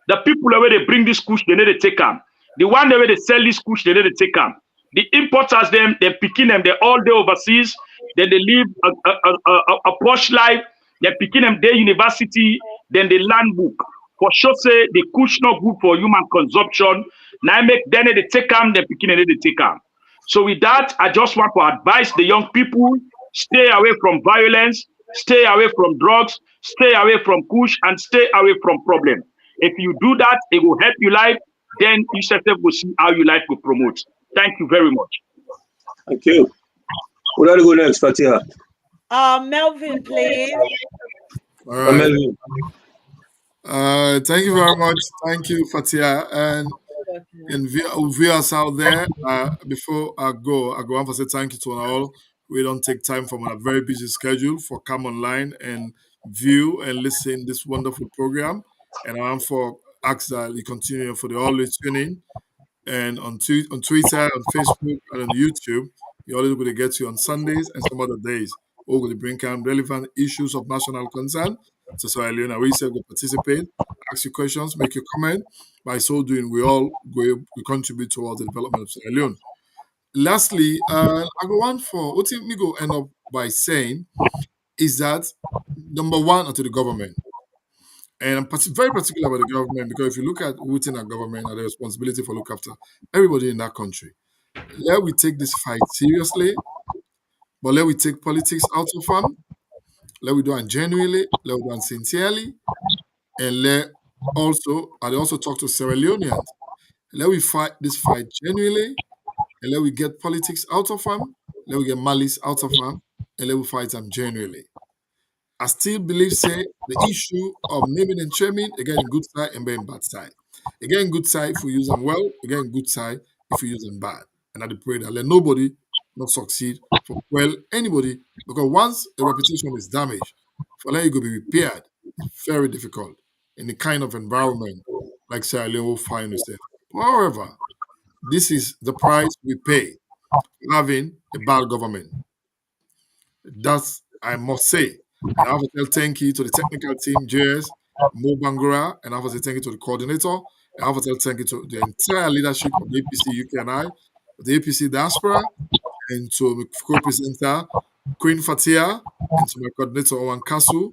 The people the way they bring this Kush, they need to take them. The one the way they sell this Kush, they need to take them. The importers them, they're picking them, they all day overseas, then they live a posh life, they're picking them their university, then they land book. For sure say the Kush not good for human consumption. Now make then they take them, they're picking them, they take them. So with that, I just want to advise the young people, stay away from violence, stay away from drugs, stay away from Kush, and stay away from problem. If you do that, it will help your life. Then you yourself will see how your life will promote. Thank you very much. Thank you. Who do go next, Fatia? Melvin, please. All right. Melvin. Thank you very much. Thank you, Fatia. And viewers out there, before I go on to say thank you to all. We don't take time from a very busy schedule for come online and view and listen this wonderful program. And I want for ask that you continue for the always tuning and on Twitter, on Facebook, and on YouTube. You're always going to get you on Sundays and some other days. We're going to bring out relevant issues of national concern. So Sierra Leone, we said we participate, ask you questions, make your comment. By so doing, we contribute towards the development of Sierra Leone. Lastly, I go on for what me go end up by saying is that number one to the government. And I'm very particular about the government because if you look at within our government and the responsibility for look after everybody in that country, let we take this fight seriously, but let we take politics out of fun. Let we do it genuinely, let we do it sincerely, and I also talk to Sierra Leoneans. Let we fight this fight genuinely, and let we get politics out of them, let we get malice out of them, and let we fight them genuinely. I still believe, say, the issue of naming and shaming, again, good side and being bad side. Again, good side if we use them well, again, good side if we use them bad. And I pray that let nobody not succeed for well anybody, because once a reputation is damaged, for let it go be repaired, it's very difficult in the kind of environment like Sierra Leone will find itself. However, This is the price we pay for having a bad government. That's, I must say. And I have to tell thank you to the technical team, JS, Mo Bangura, and I have to say thank you to the coordinator. And I have to tell thank you to the entire leadership of the APC UK and I, the APC diaspora, and to my co-presenter, Queen Fatia, and to my coordinator, Owen Kasu.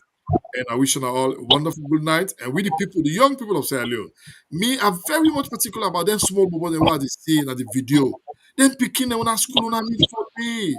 And I wish you all a wonderful good night. And with the people, the young people of Sierra Leone, me, I'm very much particular about them small boys and what they see in the video. Then picking them when I school, when I need for me.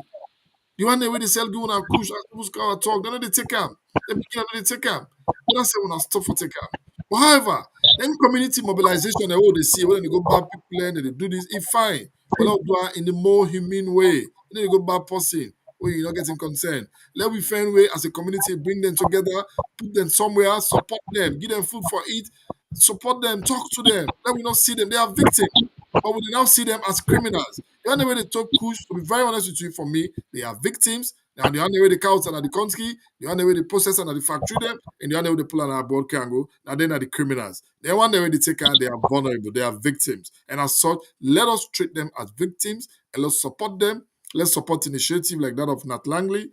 The one day where they sell good and Kush, I talk, they know they take them. They begin they take them. They don't say when I stop for take them. But however, then community mobilization, they see when they go back people and they do this, it's fine. But I'll do it in the more humane way. Then they go back person where you're not getting concerned. Let we find way as a community, bring them together, put them somewhere, support them, give them food for eat, support them, talk to them. Let we not see them. They are victims. But we now see them as criminals. The only way they talk Kush, to be very honest with you, for me, they are victims. And the only way they count are the country, the only way they process and the factory them, and the only way they pull on our board can go, and then are the criminals. The one way they take out, they are vulnerable, they are victims. And as such, let us treat them as victims and let's support them. Let's support initiative like that of Nat Langley.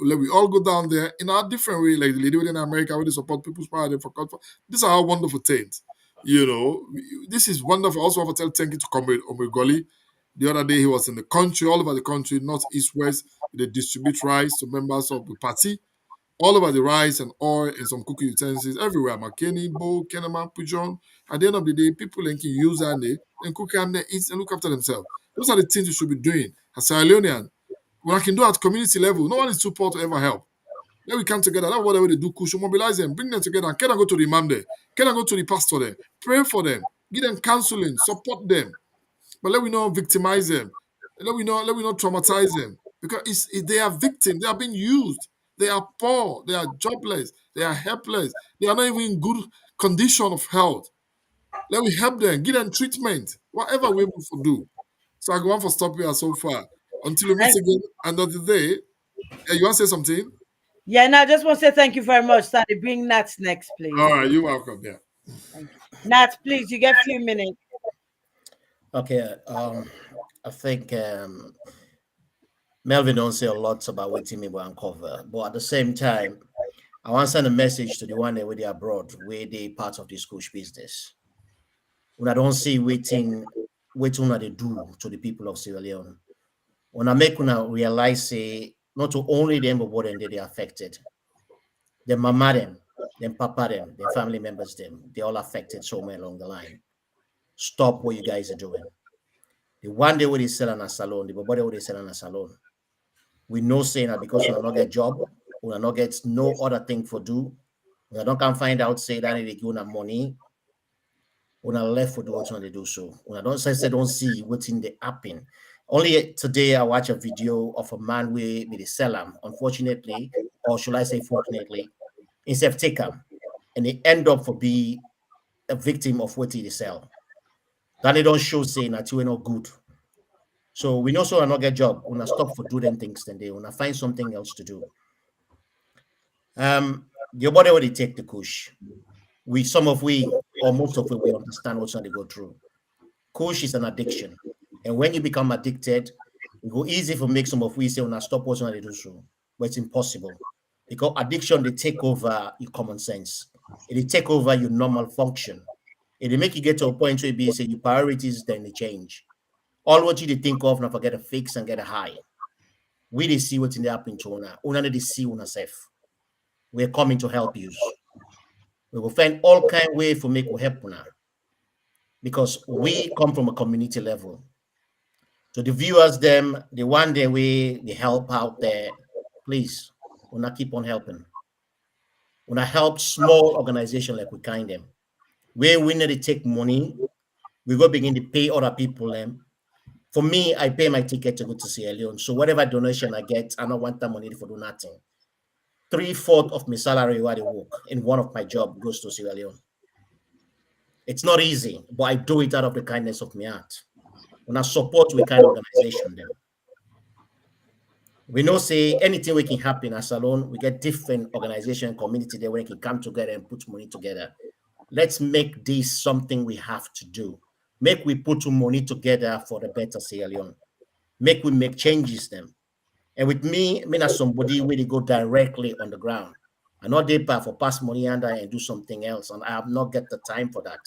Let we all go down there in our different way, like the lady within America, where they support people's power, they for comfort. These are our wonderful things. You know, this is wonderful. Also, I want to tell thank you to Comrade Omegoli. The other day, he was in the country, all over the country, north, east, west. They distribute rice to members of the party, all over the rice and oil and some cooking utensils everywhere. McKinney, Bo, Kenneman, Pujon. At the end of the day, people can use and they and cook and they eat and look after themselves. Those are the things you should be doing. As Sierra Leonean, what I can do at community level, no one is too poor to ever help. Then we come together. That's whatever they do. Kush, mobilize them, bring them together. Can I go to the imam there? Can I go to the pastor there? Pray for them, give them counseling, support them. But let we not victimize them. Let we not traumatize them. Because they are victims. They are being used. They are poor. They are jobless. They are helpless. They are not even in good condition of health. Let we help them, give them treatment, whatever we're able to do. So I go on for stop here so far. Until we meet again another day. You want to say something? Yeah, and I just want to say thank you very much. Sandy, bring Nat next, please. All right, you're welcome. Yeah. Thank you. Nat, please, you get a few minutes. Okay. I think Melvin don't say a lot about what Timmy will uncover, but at the same time, I want to send a message to the one where they are abroad, where they part of this Kush business. When I don't see waiting they do to the people of Sierra Leone. When I make una realize, say, not only them, but what they are affected. Their mama them, their papa them, their family members them, they all affected somewhere along the line. Stop what you guys are doing. The one day where they sell on a salon, the body where they sell on a salon. We know saying that because we not get job, we not get no other thing for do. We don't can find out say that they give una money. We not left for do what they do so. We don't say don't see what's in the happen. Only today I watch a video of a man with the seller, unfortunately, or should I say fortunately, instead of take him, and they end up for be a victim of what he sell. Then they don't show saying that you are not good. So we know so not get job. When I stop for doing things, then they wanna find something else to do. Your body already take the Kush. Some of we or most of it we understand what's they go through. Kush is an addiction. And when you become addicted, it go easy for make some of we say when I stop what they do so. But it's impossible. Because addiction they take over your common sense. It take over your normal function. It make you get to a point where you say your priorities then they change. All what you think of now forget a fix and get a high. We they see what's in the happen to una. Una they see una safe. We're coming to help you. We will find all kind of way for make we help una. Because we come from a community level. So the viewers, them, the one day we they help out there, please, una keep on helping. Una help small organization like we kind them. Where we need to take money, we go begin to pay other people them. For me, I pay my ticket to go to Sierra Leone. So whatever donation I get, I don't want that money for do nothing. 3/4 of my salary while I work in one of my job goes to Sierra Leone. It's not easy, but I do it out of the kindness of my heart. When I support we kind of organization them. We know say anything we can happen as alone, we get different organization, community there where we can come together and put money together. Let's make this something we have to do. Make we put some money together for the better Sierra Leone. Make we make changes them. And with me, I mean as somebody where they go directly on the ground. I not they pay for pass money and do something else. And I have not get the time for that.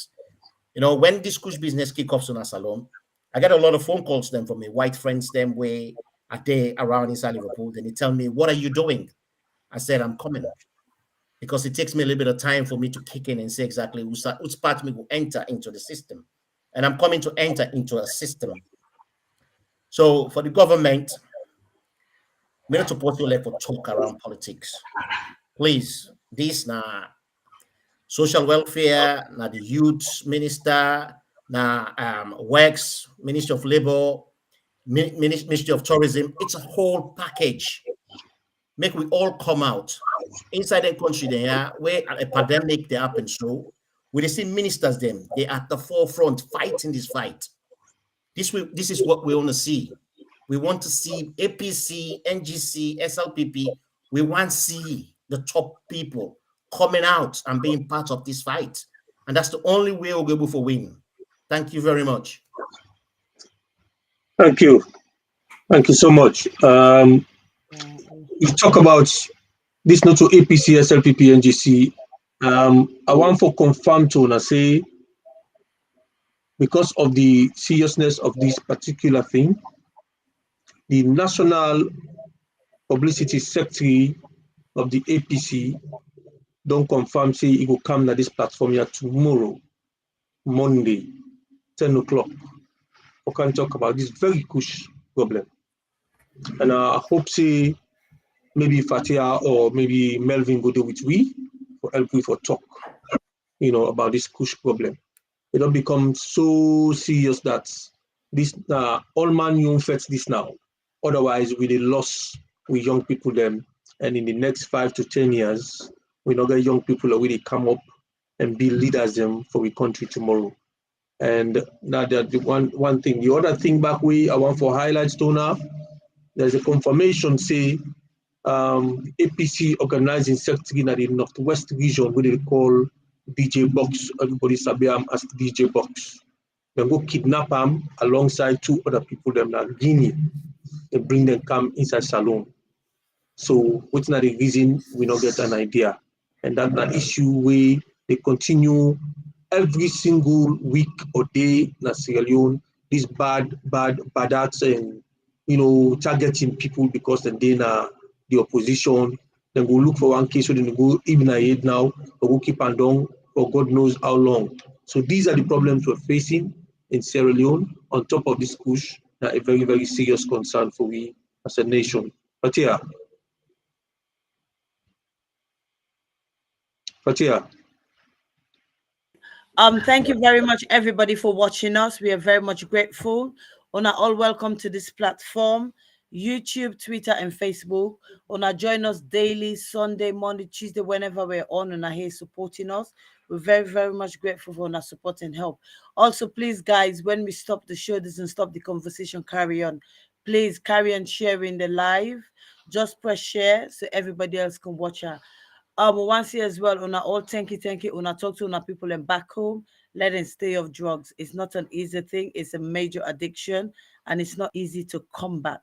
When this Kush business kick off on a salon, I get a lot of phone calls them from my white friends them where are they around inside Liverpool. Then they tell me, what are you doing? I said, I'm coming. Because it takes me a little bit of time for me to kick in and say exactly which part me will enter into the system. And I'm coming to enter into a system. So for the government, we're not supposed to let for talk around politics. Please, this now social welfare, now the youth minister, now works, Ministry of Labor, Ministry of Tourism. It's a whole package. Make we all come out inside the country there where a pandemic they happen. So we see ministers them, they at the forefront fighting this fight. This is what we want to see. We want to see APC, NGC, SLPP. We want to see the top people coming out and being part of this fight. And that's the only way we'll be able to win. Thank you very much. Thank you. Thank you so much. You talk about this not to APC, SLPP, NGC. I want for confirm to say because of the seriousness of this particular thing, the National Publicity Secretary of the APC don't confirm say he will come to this platform here tomorrow, Monday, 10 o'clock. We can talk about this very Kush problem. And I hope say maybe Fatia or maybe Melvin go do with we for help we for talk, about this Kush problem. It don't become so serious that this all man young fets this now. Otherwise, we lost with young people them, and in the next 5 to 10 years, we not get young people already come up and be leaders them for the country tomorrow. And now that the one thing, the other thing back way I want for highlights to now, there's a confirmation say APC organizing secretary in the Northwest region, what they call DJ Box. Everybody sabi him as DJ Box. They go kidnap him alongside 2 other people them that Guinea. They bring them come inside salon. So what's not the reason we not get an idea? And that's an issue where they continue every single week or day in Sierra Leone, these bad acts and targeting people because then they are the opposition. Then go look for one case, so then they go even ahead now, or go keep on down for God knows how long. So these are the problems we're facing in Sierra Leone. On top of this push, a very, very serious concern for we as a nation. Fatia. Thank you very much, everybody, for watching us. We are very much grateful. Una all welcome to this platform, YouTube, Twitter, and Facebook. Una join us daily, Sunday, Monday, Tuesday, whenever we're on. Una here supporting us. We're very, very much grateful for our support and help. Also, please, guys, when we stop the show, doesn't stop the conversation, carry on. Please carry on sharing the live. Just press share so everybody else can watch her. Once here as well, Una all thank you. Una talk to Una people and back home. Let them stay off drugs. It's not an easy thing. It's a major addiction, and it's not easy to combat.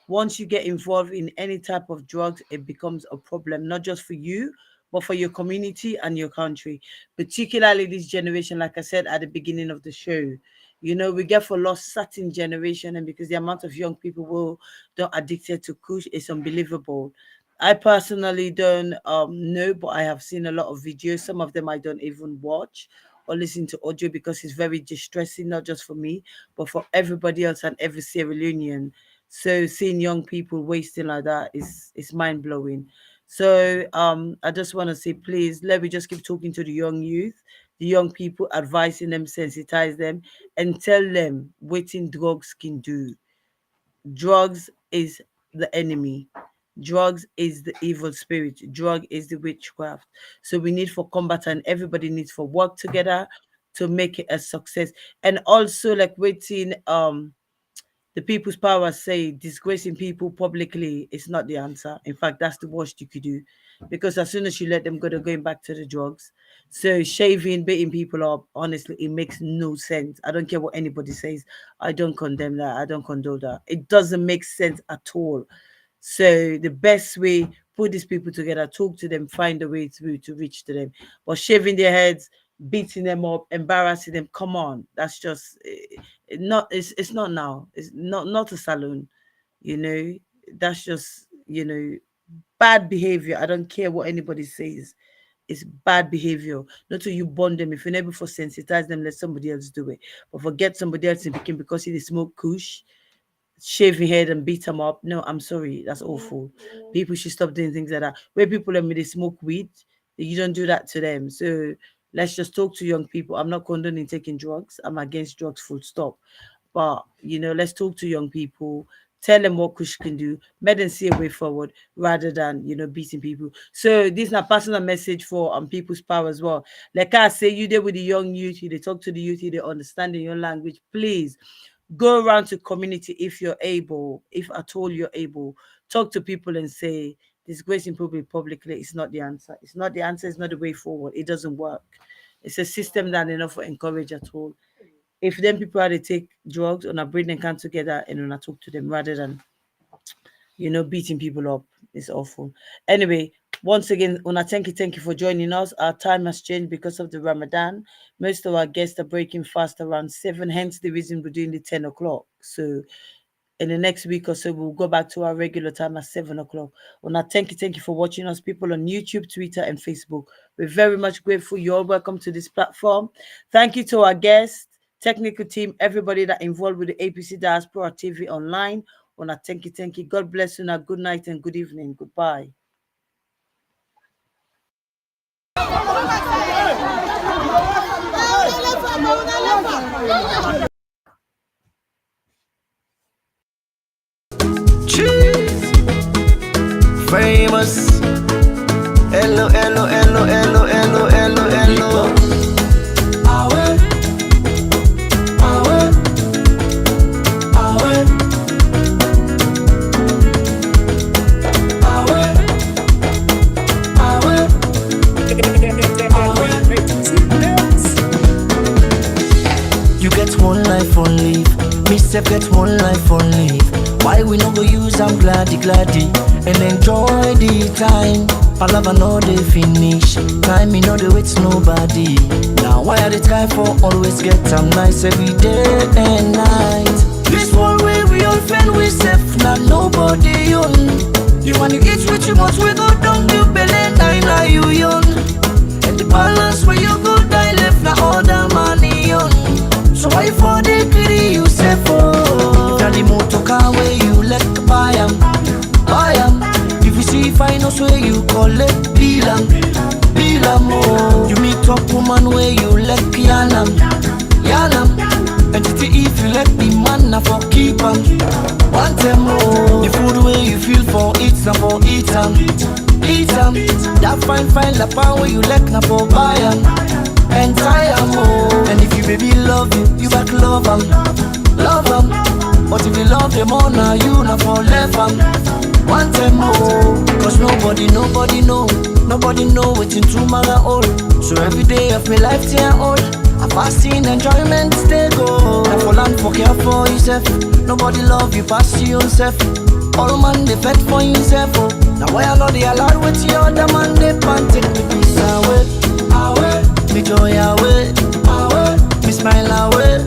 Once you get involved in any type of drugs, it becomes a problem, not just for you, but for your community and your country, particularly this generation, like I said at the beginning of the show. We get for lost certain generation, and because the amount of young people who don't addicted to Kush is unbelievable. I personally don't know, but I have seen a lot of videos. Some of them I don't even watch or listen to audio because it's very distressing, not just for me, but for everybody else and every Sierra Leonean. So seeing young people wasting like that is mind blowing. So I just want to say, please, let me just keep talking to the young youth, the young people, advising them, sensitize them, and tell them what drugs can do. Drugs is the enemy. Drugs is the evil spirit. Drug is the witchcraft. So we need for combat, and everybody needs for work together to make it a success. And also, like waiting The people's power say disgracing people publicly is not the answer. In fact, that's the worst you could do, because as soon as you let them go, they're going back to the drugs. So shaving, beating people up, honestly, it makes no sense. I don't care what anybody says. I don't condemn that. I don't condone that. It doesn't make sense at all. So the best way, put these people together, talk to them, find a way through to reach to them. But shaving their heads, beating them up, embarrassing them, come on, that's just not. It's not now. It's not a salon, you know. That's just bad behavior. I don't care what anybody says. It's bad behavior. Not till you bond them. If you're able for sensitize them, let somebody else do it. But forget somebody else in picking because he smoke kush, shave your head and beat them up. No, I'm sorry. That's awful. People should stop doing things like that. Where people they smoke weed, you don't do that to them. So let's just talk to young people. I'm not condoning taking drugs. I'm against drugs, full stop. But let's talk to young people. Tell them what Kush can do. Let them see a way forward rather than beating people. So this is a personal message for people's power as well. Like I say, you there with the young youth, they talk to the youth, they understand in your language. Please go around to community if you're able, if at all you're able. Talk to people and say disgracing people publicly is not the answer. It's not the answer. It's not the way forward. It doesn't work. It's a system that enough for encourage at all. If them people had to take drugs and bring them come together and talk to them rather than beating people up, it's awful. Anyway, once again, thank you for joining us. Our time has changed because of the Ramadan. Most of our guests are breaking fast around 7, hence the reason we're doing the 10 o'clock. So in the next week or so, we'll go back to our regular time at 7 o'clock. Thank you for watching us, people on YouTube, Twitter, and Facebook. We're very much grateful. You're welcome to this platform. Thank you to our guests, technical team, everybody that involved with the APC Diaspora TV Online. Thank you. God bless you. Now, good night and good evening. Goodbye. Cheese. Famous. Hello. You get one life on leave. Me self get one life on leave. Why we no go use am gladdy and enjoy the time. Palava no dey finish. Time me no dey wait nobody. Now why I dey try for always get am nice every day and night. This one way we all fend we safe, now nobody own. You wanna eat with you much we go down you belly now you young. And the balance where you go die left now all the money on. So why for the greedy you say for? If the motor car where you let buy 'em. If you see finance where you collect bill 'em, oh. You meet up woman where you let yanam. And if you let the man na for keep 'em. Want them more. The food where you feel for eat na for eat 'em. That fine la pan where you let na for buy 'em. And tie 'em more. And if you baby love you back love 'em. But if you love them all now you na for left 'em. Want them more. Cause nobody know wetin tomorrow hold. So every day of my life till I old, I fasting enjoyment stay go. Now for land for care for yourself. Nobody love you pass yourself. All man they fed for himself. Oh. Now why I know they allowed with the other man they pan take me peace away. Me joy away. Me smile away.